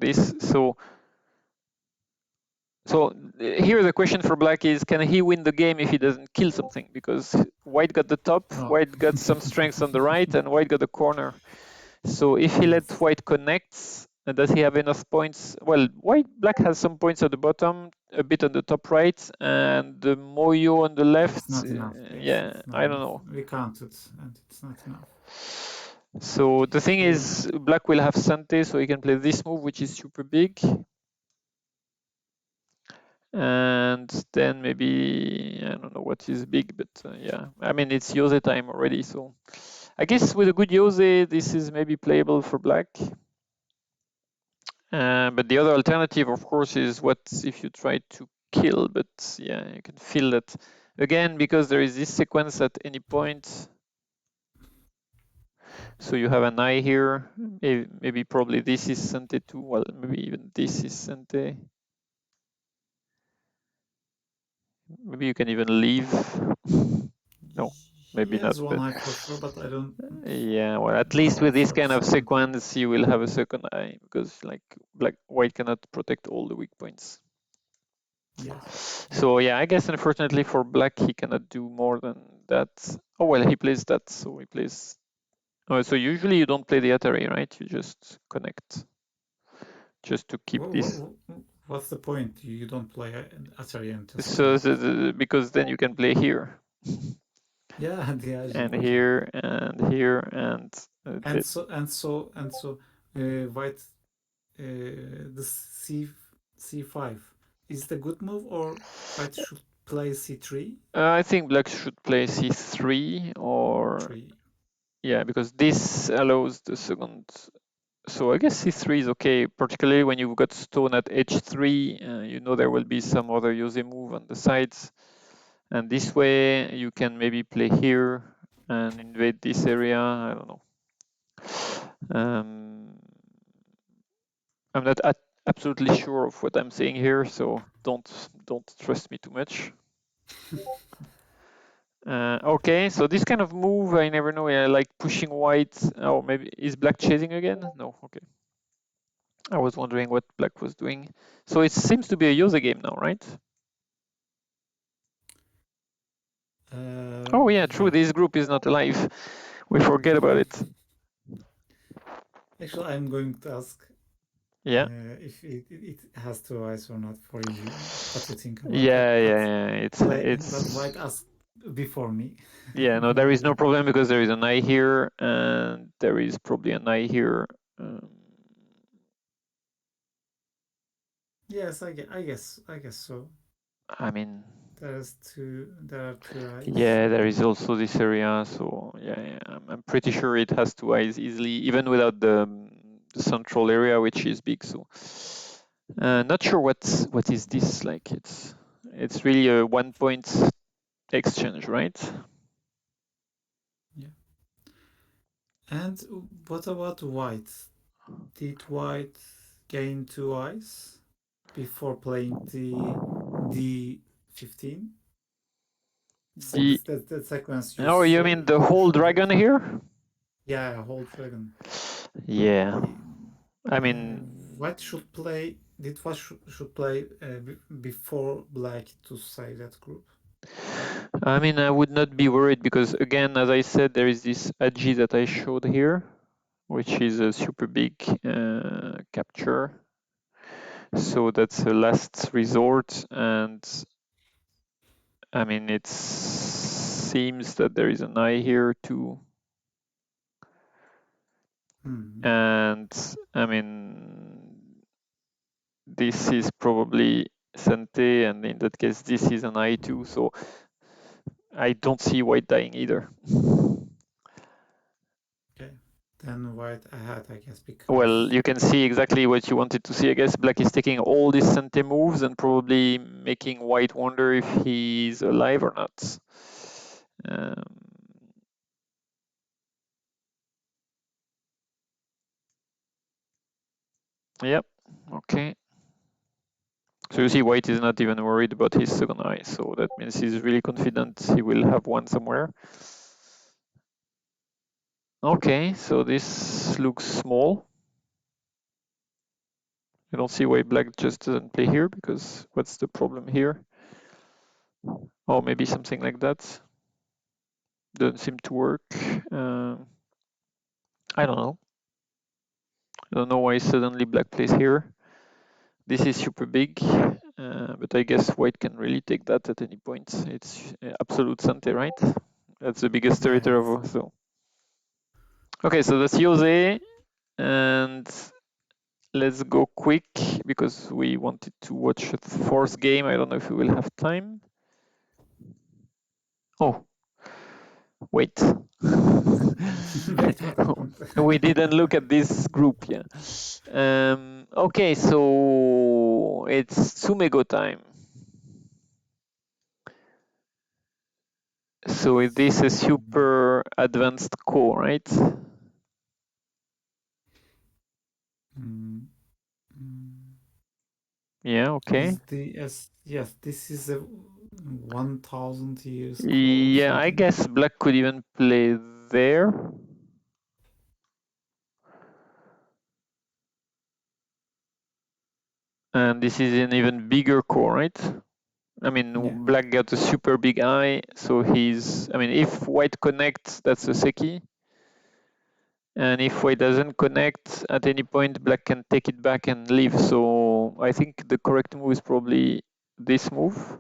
so here the question for black is, can he win the game if he doesn't kill something? Because white got the top, white got some strengths on the right, and white got the corner. So if he lets white connect, does he have enough points? Well, black has some points at the bottom, a bit on the top right, and the Moyo on the left. It's not enough. Yeah, I don't know. We counted, and it's not enough. So the thing is, black will have Sante, so he can play this move, which is super big. And then maybe, I don't know what is big, but yeah, I mean, it's Yose time already. So I guess with a good Yose, this is maybe playable for black. But the other alternative, of course, is what if you try to kill, but yeah, you can feel that again, because there is this sequence at any point. So you have an eye here, maybe probably this is Sante too, well, maybe even this is Sante. Maybe you can even leave. No, maybe not. One eye for sure, but I don't. Yeah, well, at least with this kind of sequence, you will have a second eye because like white cannot protect all the weak points. Yes. So yeah, I guess unfortunately for black, he cannot do more than that. Oh well, he plays that, so he plays. Oh, so usually you don't play the Atari, right? You just connect, just to keep this. What's the point? You don't play Atari until. So because then you can play here. Yeah, and here and here and white the c5 is the good move, or white should play c3? I think black should play c3 or yeah, because this allows the second. So I guess c3 is okay, particularly when you've got stone at h3. There will be some other Yose move on the sides, and this way you can maybe play here and invade this area. I don't know. I'm not absolutely sure of what I'm saying here, so don't trust me too much. Okay, so this kind of move, I never know. I like pushing white. Oh, maybe is black chasing again? No, okay. I was wondering what black was doing. So it seems to be a Yose game now, right? Oh yeah, true. Yeah. This group is not alive. We forget about it. Actually, I'm going to ask Yeah. if it has two eyes or not for you. What you think about Yeah, it? yeah. But White asked before me. Yeah, no, there is no problem because there is an eye here and there is probably an eye here. Yes, I guess so. I mean, There are two eyes. yeah, there is also this area. So yeah, I'm pretty sure it has two eyes easily, even without the central area, which is big. So not sure what is this like. It's really a 1 point exchange, right? Yeah. And what about White? Did White gain two eyes before playing the D15? So the sequence you Oh, you mean the whole dragon here? Yeah, whole dragon. Yeah. I mean, White should play. Did White should play before Black to save that group? I mean, I would not be worried because, again, as I said, there is this Agi that I showed here, which is a super big capture. So that's a last resort, and I mean, it seems that there is an eye here too. And I mean, this is probably Sente, and in that case, this is an eye too. So I don't see White dying either. Okay, then White ahead, I guess, because Well, you can see exactly what you wanted to see. I guess Black is taking all these Sente moves and probably making White wonder if he's alive or not. Yep, okay. So you see White is not even worried about his second eye, so that means he's really confident he will have one somewhere. Okay, so this looks small. I don't see why Black just doesn't play here, because what's the problem here? Or maybe something like that. Doesn't seem to work. I don't know. I don't know why suddenly Black plays here. This is super big, but I guess White can really take that at any point. It's absolute Sante, right? That's the biggest territory of so. Okay, so that's Yose, and let's go quick because we wanted to watch a fourth game. I don't know if we will have time. Oh, wait. We didn't look at this group, yeah. Okay, so it's Sumego time. So is this a super advanced core, right? Yeah, okay. Yes, this is a 1,000 years. Yeah, I guess Black could even play there. And this is an even bigger core, right? I mean, Yeah. Black got a super big eye, so he's, I mean, if White connects, that's a Seki. And if White doesn't connect at any point, Black can take it back and leave. So I think the correct move is probably this move.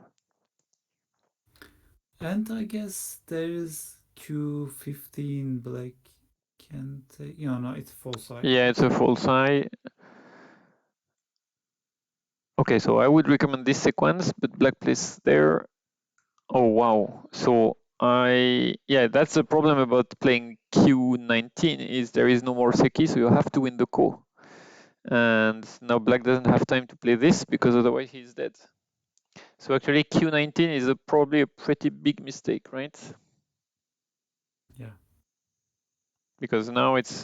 And I guess there is Q15 Black can take, no, it's false eye. Yeah, it's a false eye. Okay, so I would recommend this sequence, but Black plays there. Oh, wow. So yeah, that's the problem about playing Q19 is there is no more Seki, so you have to win the Ko. And now Black doesn't have time to play this because otherwise he's dead. So actually Q19 is probably a pretty big mistake, right? Yeah. Because now it's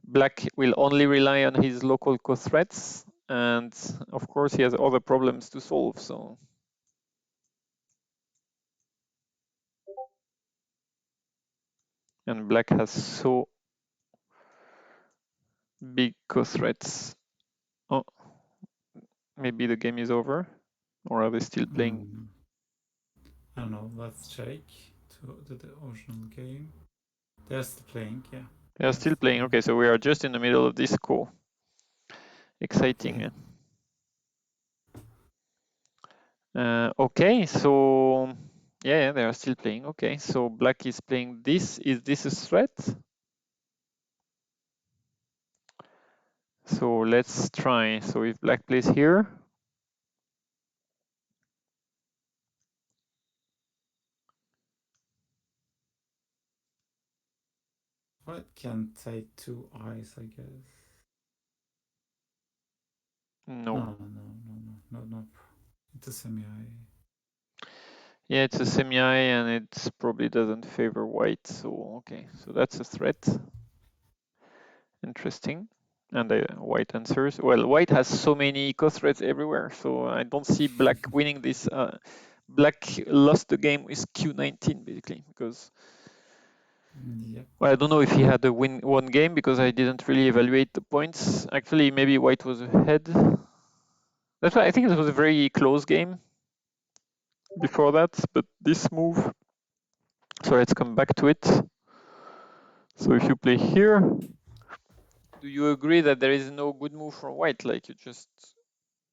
Black will only rely on his local Ko threats, and of course he has other problems to solve. So and black has so big co-threats. Oh, maybe the game is over, or are they still playing? I don't know. Let's check to the original game. They're still playing. Yeah. They are still playing. Okay, so we are just in the middle of this call. Exciting. Okay, so yeah, they are still playing. Okay, so black is playing this. Is this a threat? So let's try. So if black plays here, White can take 2 eyes, I guess. no. No. It's a semi-eye. Yeah, it's a semi-eye and it probably doesn't favor white. So okay, so that's a threat. Interesting. And white answers. Well, white has so many co-threats everywhere, so I don't see black winning this. Black lost the game with Q19 basically because. Yeah. Well, I don't know if he had a one game because I didn't really evaluate the points. Actually, maybe white was ahead. That's why I think it was a very close game before that, but this move. So let's come back to it. So if you play here, do you agree that there is no good move for white? Like you just,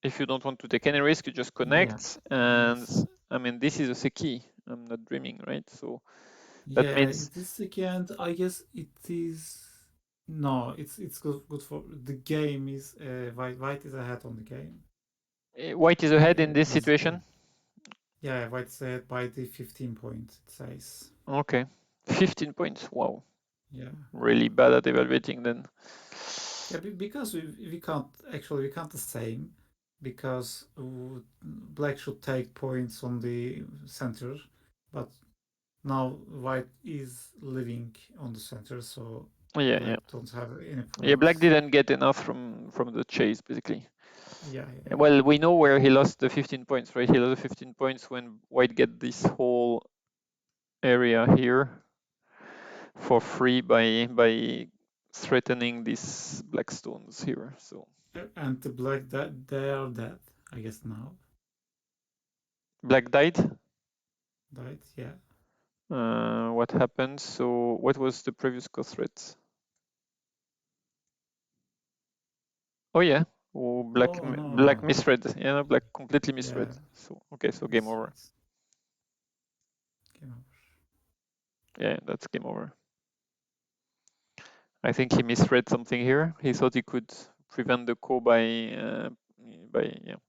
if you don't want to take any risk, you just connect. Yeah. And Yes. I mean, this is a seki. I'm not dreaming, right? So Yeah, that means it is again. I guess it is. No, it's good for the game. Is white is ahead on the game. white is ahead in this As situation. Yeah, white is ahead by the 15 points. It says. Okay, 15 points. Wow. Yeah. Really bad at evaluating then. Yeah, because we can't the same because black should take points on the center, but now white is living on the center, so black don't have any points. Yeah, black didn't get enough from the chase basically. Yeah. Well, we know where he lost the 15 points, right? He lost the 15 points when white get this whole area here for free by threatening these black stones here. So and the black they are dead, I guess now. Black died. Yeah. What happened? So what was the previous co-threat? Oh yeah. Oh, black black misread. Yeah, no, black completely misread. Yeah. So okay, so game over. Game over. Yeah, that's game over. I think he misread something here. He thought he could prevent the ko by yeah,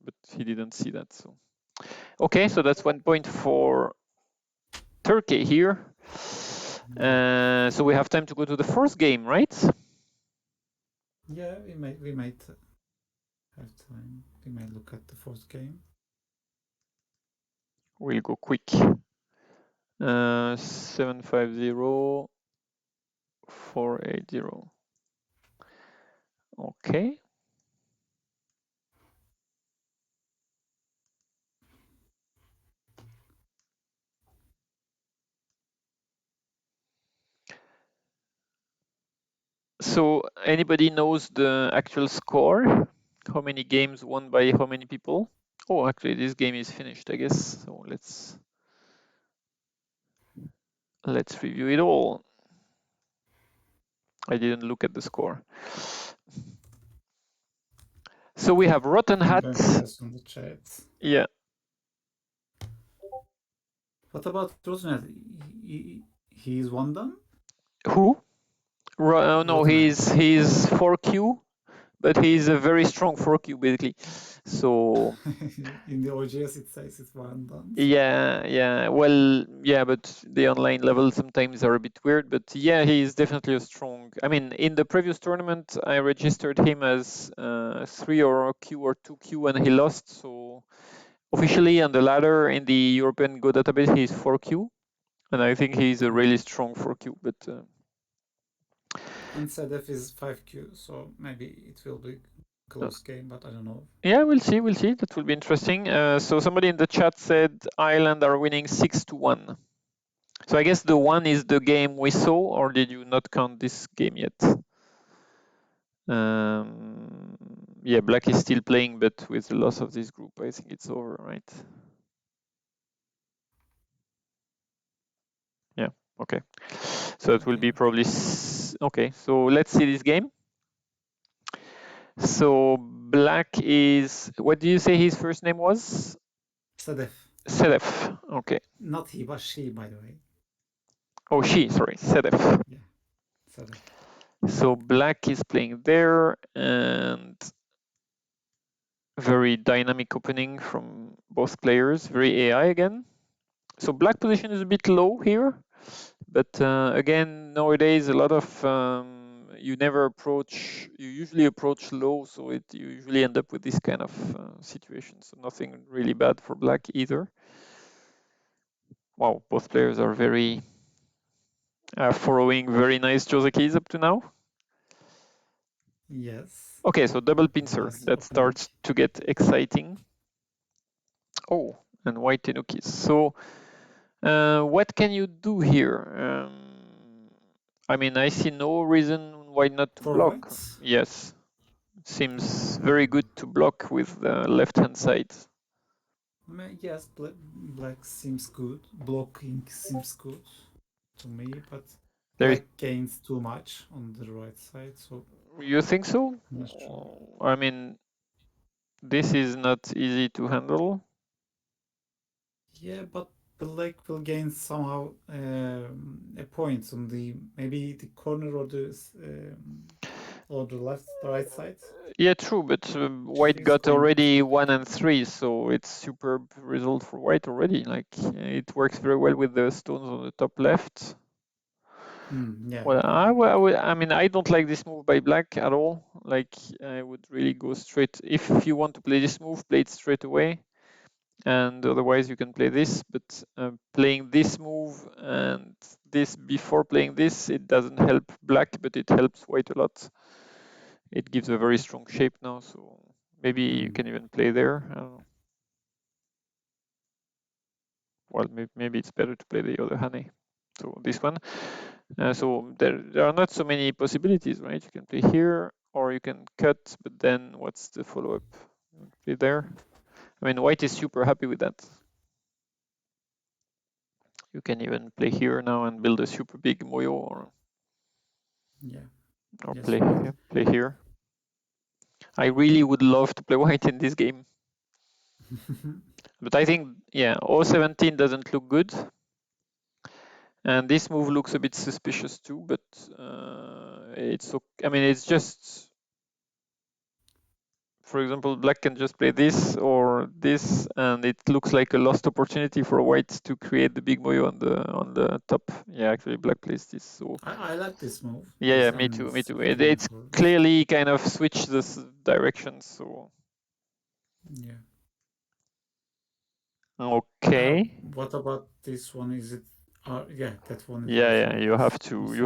but he didn't see that. So okay, so that's 1 point for Turkey here. So we have time to go to the fourth game, right? Yeah, we might have time. We might look at the fourth game. We'll go quick. 750 480. Okay. So anybody knows the actual score? How many games won by how many people? Oh, actually, this game is finished, I guess. So let's review it all. I didn't look at the score. So we have Rotten Hat. On the chat. Yeah. What about Rotten Hat? He's one done? Who? No, he's 4Q, but he's a very strong 4Q basically. So in the OGS it says it's one done. So. Yeah. Well, yeah, but the online levels sometimes are a bit weird. But yeah, he's definitely a strong. I mean, in the previous tournament, I registered him as 3 or Q or 2Q, and he lost. So officially on the ladder in the European Go database, he's 4Q, and I think he's a really strong 4Q. But and Sedef is 5Q, so maybe it will be close game, but I don't know. Yeah, we'll see. That will be interesting. So somebody in the chat said Ireland are winning 6-1. So I guess the one is the game we saw, or did you not count this game yet? Yeah, black is still playing, but with the loss of this group, I think it's over, right? Yeah, okay. So it will be probably, okay, so let's see this game. So black is, what do you say his first name was? Sedef. Sedef, okay. Not he, but she, by the way. Oh, she, sorry, Sedef. Yeah, Sedef. So black is playing there, and very dynamic opening from both players, very AI again. So black position is a bit low here, but again, nowadays a lot of you usually approach low, so you usually end up with this kind of situation. So nothing really bad for black either. Wow, both players are very following very nice Jose keys up to now. Yes. Okay, so double pincer, Nice that opening. starts to get exciting. Oh, and white tenukis. So what can you do here? I mean, I see no reason why not to For block. white? Yes, seems very good to block with the left-hand side. Yes, black seems good. Blocking seems good to me, but There is, black gains too much on the right side, so you think so? I'm not sure. I mean, this is not easy to handle. Yeah, but black will gain somehow a point on maybe the corner or the left, the right side. Yeah, true, but white She's got going already to 1 and 3, so it's superb result for white already. Like it works very well with the stones on the top left. yeah. Well, I mean, I don't like this move by black at all. Like, I would really go straight. If you want to play this move, play it straight away. And otherwise, you can play this. But playing this move and this before playing this, it doesn't help black, but it helps white a lot. It gives a very strong shape now. So maybe you can even play there. I don't know. Well, maybe it's better to play the other Hane. So this one. So there are not so many possibilities, right? You can play here or you can cut, but then what's the follow-up? Play there. I mean, white is super happy with that. You can even play here now and build a super big moyo, or Yeah. or Yes, play right. play here. I really would love to play white in this game, but I think yeah, 017 doesn't look good. And this move looks a bit suspicious too, but it's okay. I mean, it's just, for example, black can just play this or this, and it looks like a lost opportunity for white to create the big moyo on the top. Yeah, actually, black plays this. So I like this move. yeah, This me too, me too. split It's for clearly kind of switched this direction. So yeah. okay. What about this one? Is it? Yeah, that one is Yeah, also yeah. You nice.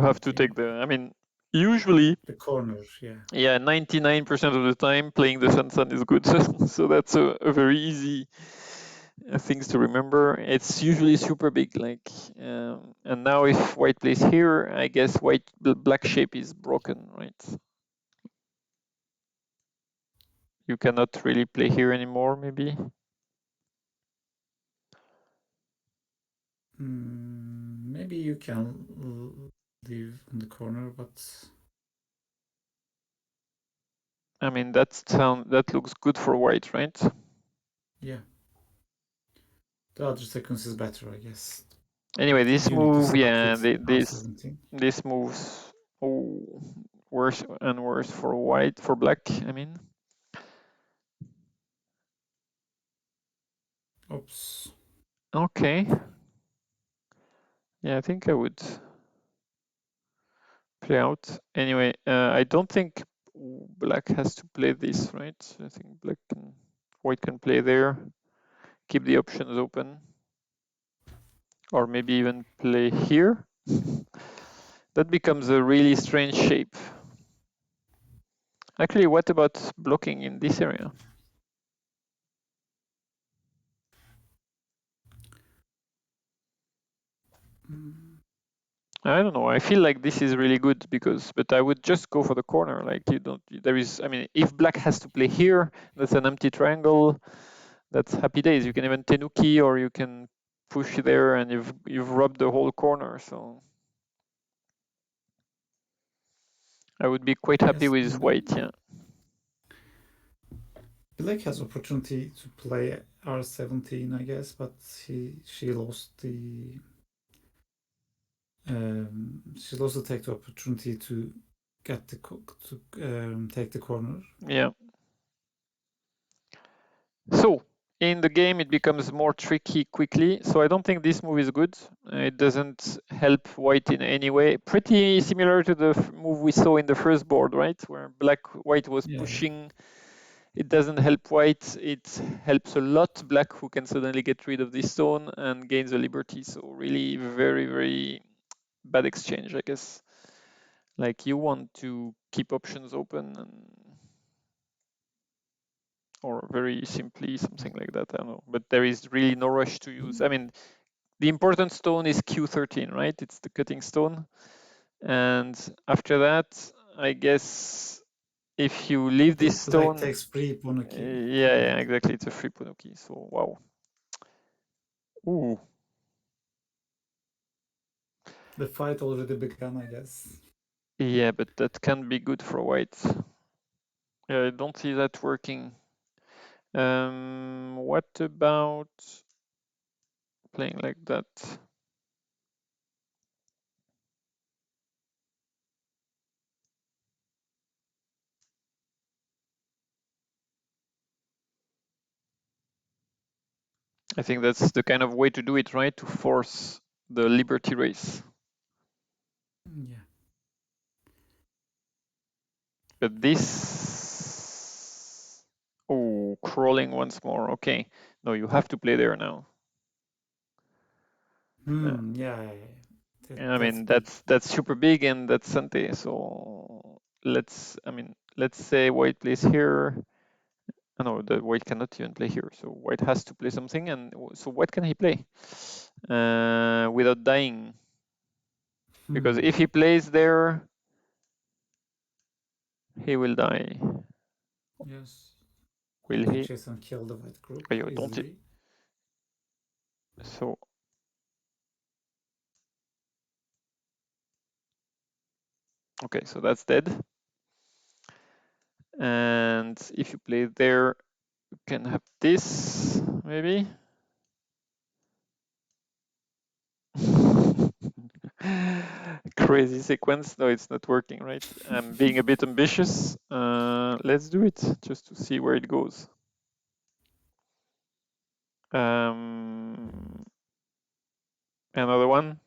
have to take the. I mean, usually. The corner. Yeah. Yeah, 99% of the time playing the Sansan is good. So that's a very easy things to remember. It's usually super big, like, and now if white plays here, I guess black shape is broken, right? You cannot really play here anymore, maybe. Maybe you can leave in the corner, but I mean, that looks good for white, right? yeah, the other sequence is better, I guess. Anyway, this You need to move, start yeah, with R17. this moves worse and worse for black. I mean. Oops. Okay. Yeah, I think I would play out. Anyway, I don't think black has to play this, right? I think white can play there, keep the options open, or maybe even play here. That becomes a really strange shape. Actually, what about blocking in this area? I don't know. I feel like this is really good but I would just go for the corner. Like I mean, if black has to play here, that's an empty triangle. That's happy days. You can even tenuki or you can push there and you've robbed the whole corner. So I would be quite happy Yes, with white, yeah. Black has opportunity to play R17, I guess, but she lost the take the opportunity to get the take the corner. Yeah. So in the game, it becomes more tricky quickly. So I don't think this move is good. It doesn't help white in any way. Pretty similar to the move we saw in the first board, right? Where white was pushing. It doesn't help white. It helps a lot black, who can suddenly get rid of this stone and gains the liberty. So really very, very bad exchange, I guess. Like you want to keep options open or very simply something like that. I don't know, but there is really no rush to use. I mean, the important stone is Q13, right? It's the cutting stone. And after that, I guess if you leave this stone, black takes free Ponuki. yeah, exactly. It's a free Ponuki. So wow. Ooh. The fight already began, I guess. Yeah, but that can be good for white. Yeah, I don't see that working. What about playing like that? I think that's the kind of way to do it, right? To force the liberty race. Yeah. But this... Oh, crawling once more. Okay. No, you have to play there now. Yeah. I mean, that's super big and that's Sante. So let's say white plays here. No, the white cannot even play here. So white has to play something. And so what can he play without dying? Because if he plays there, he will die. Yes. Will he? Chase and kill the white group Don't it? easily. So okay, so that's dead. And if you play there, you can have this maybe. Crazy sequence. No, it's not working, right? I'm being a bit ambitious. Let's do it just to see where it goes. Another one.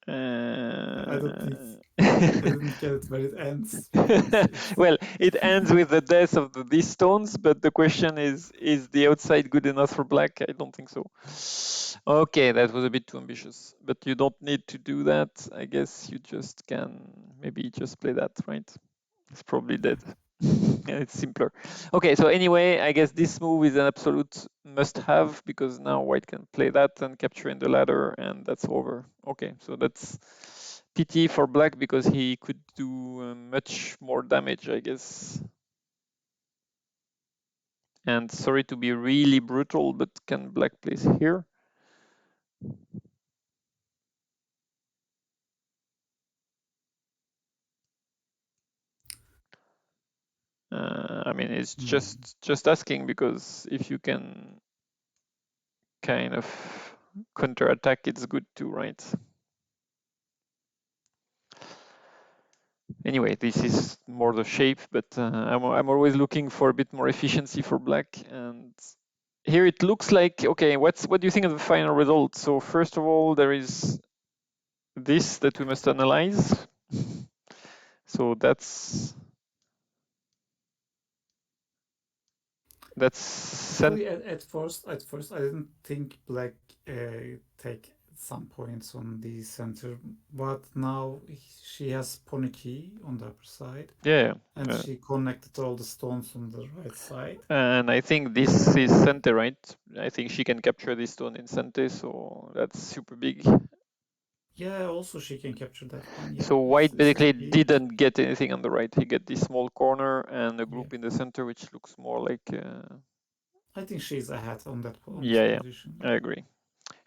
I didn't get it where it ends. Well, it ends with the death of these stones, but the question is the outside good enough for black? I don't think so. Okay, that was a bit too ambitious, but you don't need to do that. I guess you just can maybe just play that, right? It's probably dead. Yeah, it's simpler. Okay, so anyway, I guess this move is an absolute must-have because now white can play that and capture in the ladder, and that's over. Okay, so that's pity for black because he could do much more damage, I guess. And sorry to be really brutal, but can black place here? I mean, it's just asking because if you can kind of counter-attack, it's good too, right? Anyway, this is more the shape, but I'm always looking for a bit more efficiency for black. And here it looks like, okay, what do you think of the final result? So first of all, there is this that we must analyze. So that's Actually, at first I didn't think black take some points on the center, but now she has Pony Key on the upper side, Yeah. and she connected all the stones on the right side. And I think this is center, right? I think she can capture this stone in center, so that's super big. Yeah, also she can capture that one. Yeah, So white it's basically big. didn't get anything on the right. He get this small corner and a group in the center, which looks more like. I think she's ahead on that Yeah, position. I agree.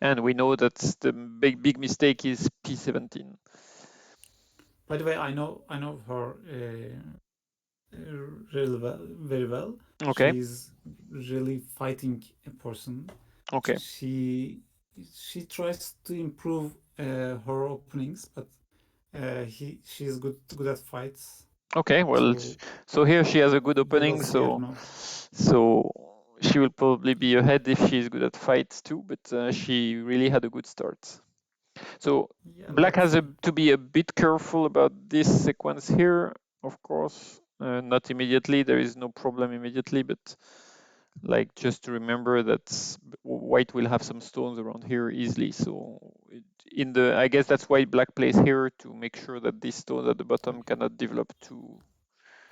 And we know that the big mistake is P17. By the way, I know her very well. Okay. She's really fighting a person. Okay. She tries to improve her openings, but she's good at fights. Okay. Well, so here she has a good opening, so she will probably be ahead if she's good at fights too. But she really had a good start. So yeah, black has to be a bit careful about this sequence here, of course. Not immediately, there is no problem immediately, but like just to remember that white will have some stones around here easily. So I guess that's why black plays here, to make sure that these stones at the bottom cannot develop too.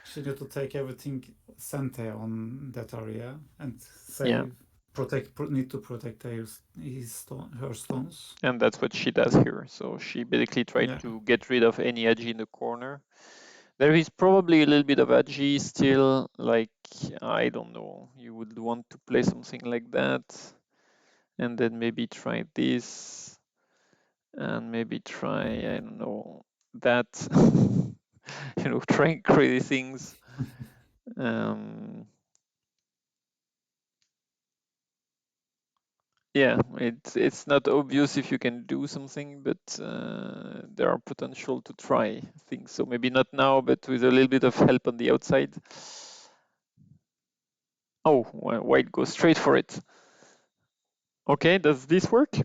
She need to take everything center on that area and need to protect her stones. And that's what she does here. So she basically tried to get rid of any edge in the corner. There is probably a little bit of agi still, like, I don't know, you would want to play something like that, and then maybe try this, and maybe try, I don't know, that, trying crazy things. Yeah, it's not obvious if you can do something, but there are potential to try things. So maybe not now, but with a little bit of help on the outside. Oh, white goes straight for it. Okay, does this work?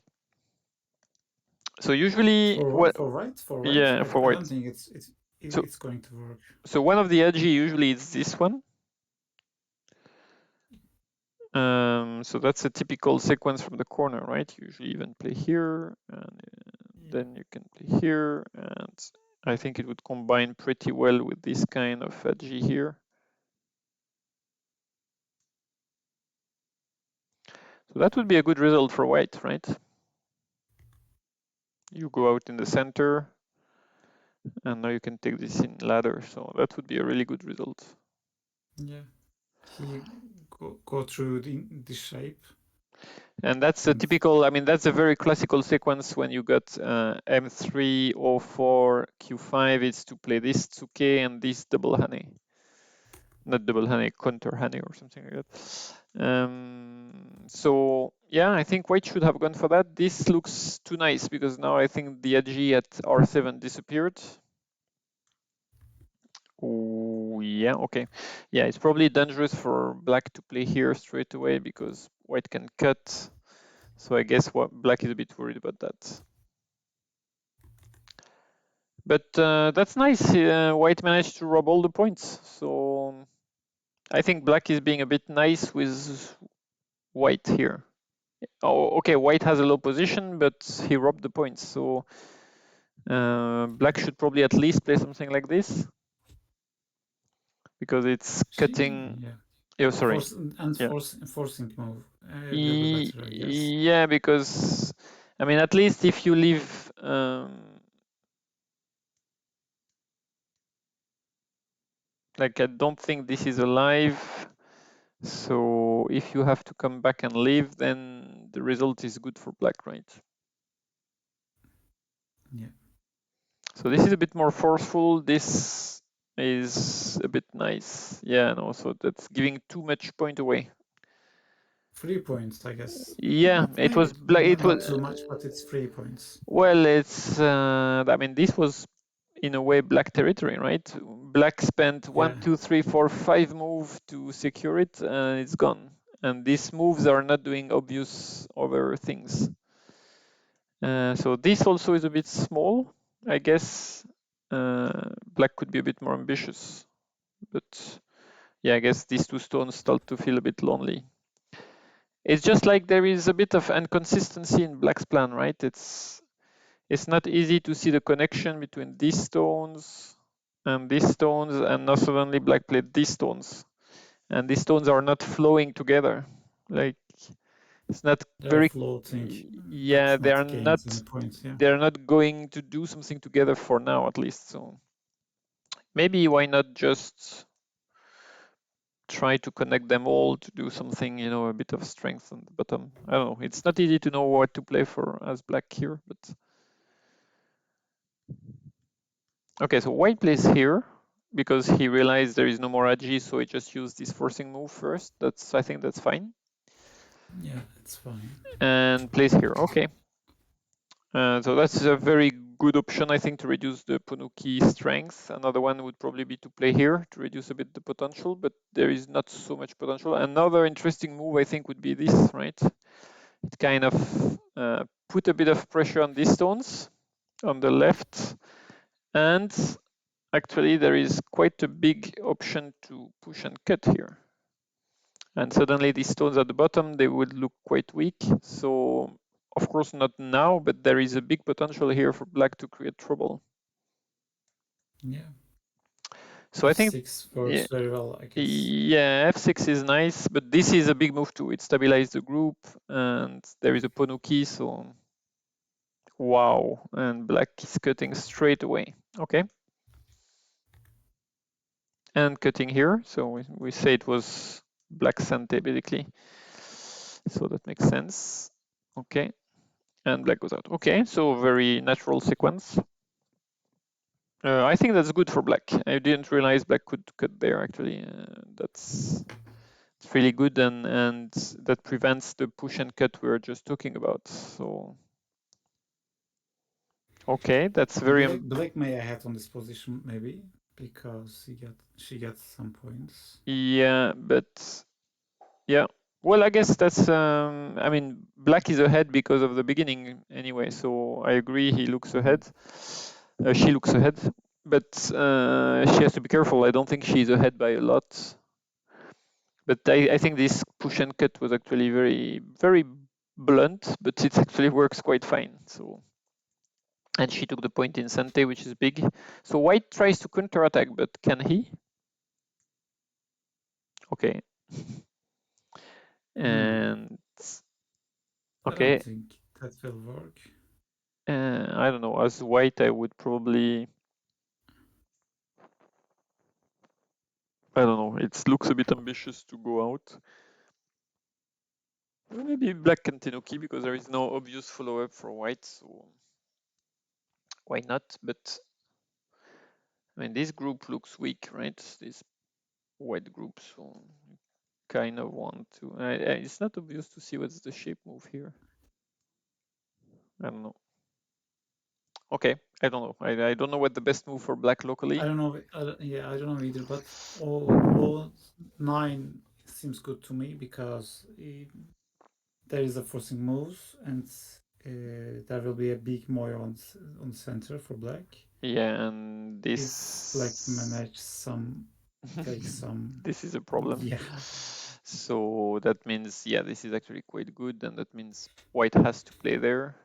So usually, for white, yeah, for white. I don't think it's going to work. So one of the agi usually is this one. So that's a typical sequence from the corner, right? You usually even play here, and then you can play here, and I think it would combine pretty well with this kind of agi here. So that would be a good result for white, right? You go out in the center, and now you can take this in ladder. So that would be a really good result. Yeah, he go through the shape. And that's a typical, I mean, that's a very classical sequence when you got M3, O4, Q5, it's to play this Tsuke and this double hane. Not double hane, counter hane or something like that. So yeah, I think white should have gone for that. This looks too nice because now I think the agi at R7 disappeared. Oh, yeah, okay. Yeah, it's probably dangerous for black to play here straight away because white can cut. So I guess black is a bit worried about that. But that's nice. White managed to rob all the points. So I think black is being a bit nice with white here. Oh, okay, white has a low position, but he robbed the points. So black should probably at least play something like this because it's cutting. Yeah. Oh, sorry. Forcing move. Better, I guess. Yeah, because I mean, at least if you leave. Like, I don't think this is alive. So if you have to come back and leave, then the result is good for black, right? Yeah. So this is a bit more forceful. This is a bit nice. Yeah, no, so that's giving too much point away. 3 points, I guess. Yeah, it was black. It was not too much, but it's 3 points. Well, it's. I mean, this was in a way black territory, right? Black spent 1, 2, 3, 4, 5 moves to secure it, and it's gone. And these moves are not doing obvious other things. So this also is a bit small. I guess black could be a bit more ambitious. But yeah, I guess these two stones start to feel a bit lonely. It's just like there is a bit of inconsistency in Black's plan, right? It's not easy to see the connection between these stones, and now suddenly Black played these stones, and these stones are not flowing together. Like it's not They're very floating. yeah, That's they are not gains not any points. Yeah. they're not going to do something together for now, at least. So maybe why not just try to connect them all to do something, a bit of strength on the bottom. I don't know. It's not easy to know what to play for as Black here, but okay, so White plays here because he realized there is no more Agi, so he just used this forcing move first. I think that's fine. Yeah, it's fine. And plays here. Okay. So that's a very good option, I think, to reduce the Ponuki strength. Another one would probably be to play here to reduce a bit the potential, but there is not so much potential. Another interesting move, I think, would be this, right? It kind of put a bit of pressure on these stones on the left, and actually there is quite a big option to push and cut here. And suddenly these stones at the bottom, they would look quite weak. So of course not now, but there is a big potential here for Black to create trouble. Yeah. So I think F6 works very well, I guess. yeah, F6 is nice, but this is a big move too. It stabilized the group, and there is a Ponuki, so wow, and Black is cutting straight away. Okay. And cutting here, so we say it was Black Sante basically. So that makes sense. Okay. And Black goes out. Okay, so very natural sequence. I think that's good for Black. I didn't realize Black could cut there actually. That's really good, and that prevents the push and cut we were just talking about. So okay, that's very Black may ahead on this position maybe because she gets some points. yeah, but yeah. Well, I guess that's I mean, Black is ahead because of the beginning anyway, so I agree he looks ahead. She looks ahead, but she has to be careful. I don't think she's ahead by a lot. But I think this push and cut was actually very, very blunt, but it actually works quite fine. So, and she took the point in Sante, which is big. So White tries to counterattack, but can he? Okay. And okay, I don't think that will work. I don't know. As White, I would probably. I don't know. It looks a bit ambitious to go out. Maybe Black can Tenoki because there is no obvious follow-up for White, so why not? But I mean, this group looks weak, right? This White group, so you kind of want to. It's not obvious to see what's the shape move here. I don't know. Okay, I don't know. I don't know what the best move for Black locally. I don't know. Yeah, I don't know either. But O9 seems good to me because there is a forcing moves, and there will be a big Moyo on center for Black. Yeah, and this If Black manage take some. This is a problem. Yeah. So that means yeah, this is actually quite good, and that means White has to play there.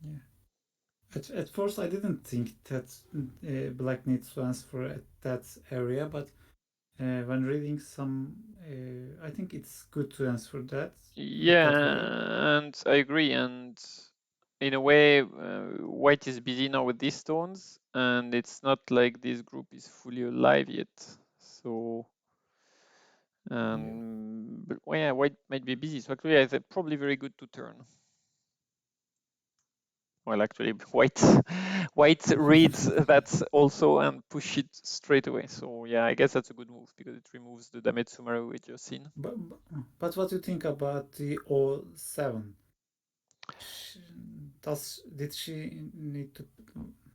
Yeah. At first, I didn't think that Black needs to answer at that area, but when reading some, I think it's good to answer that. Yeah, that way. and I agree. And in a way, White is busy now with these stones, and it's not like this group is fully alive yet. So, but, well, yeah, White might be busy. So actually, I think probably very good to turn. Well, actually, White reads that also and push it straight away. So yeah, I guess that's a good move because it removes the damage Sumaru we just seen. But what do you think about the O7? Did she need to?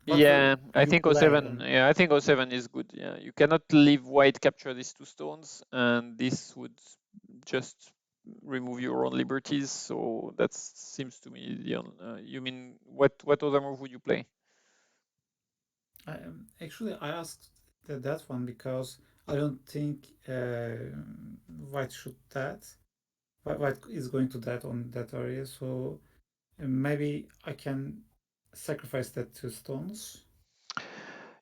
Yeah, I you think play O7. on? Yeah, I think O7 is good. Yeah, you cannot leave White capture these two stones, and this would just remove your own liberties. So that seems to me the. You mean what other move would you play? Actually, I asked that one because I don't think White should that. white is going to that on that area, so maybe I can sacrifice that 2 stones.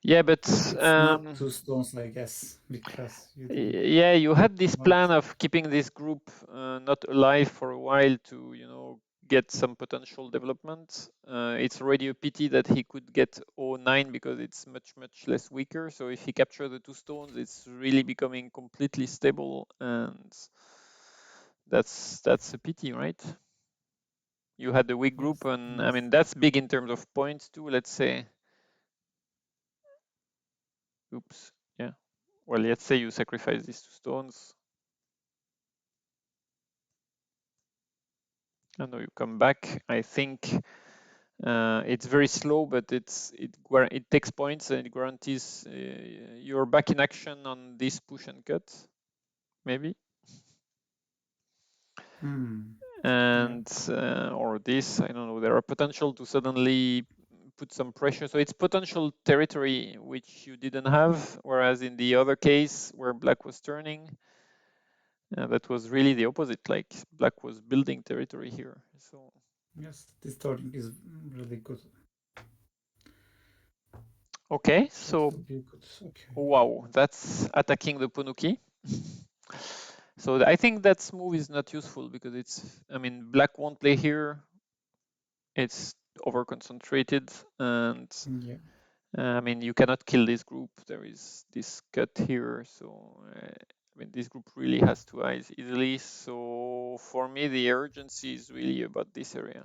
Yeah, but It's not 2 stones, I guess, because you didn't yeah, you had this want- plan of keeping this group not alive for a while to, get some potential development. It's already a pity that he could get 09 because it's much less weaker. So if he captures the 2 stones, it's really becoming completely stable, and that's a pity, right? You had the weak group, Yes, and I yes. mean that's big in terms of points too. Let's say, oops, yeah. Well, let's say you sacrifice these 2 stones. I know you come back. I think it's very slow, but it takes points and it guarantees you're back in action on this push and cut, maybe. And or this, I don't know. There are potential to suddenly put some pressure. So it's potential territory which you didn't have, whereas in the other case where black was turning, that was really the opposite. Like black was building territory here. So Yes, this turning is really good. okay, That so will be good. Okay. wow, that's attacking the Punuki. So I think that move is not useful because I mean, black won't play here. It's over concentrated, and Yeah. I mean, you cannot kill this group. There is this cut here, so I mean, this group really has to eyes easily. So for me, the urgency is really about this area.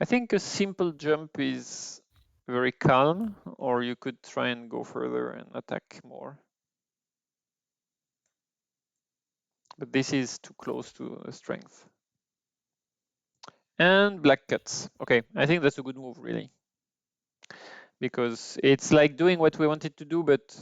I think a simple jump is very calm, or you could try and go further and attack more. But this is too close to the strength. And black cuts. Okay, I think that's a good move, really. Because it's like doing what we wanted to do, but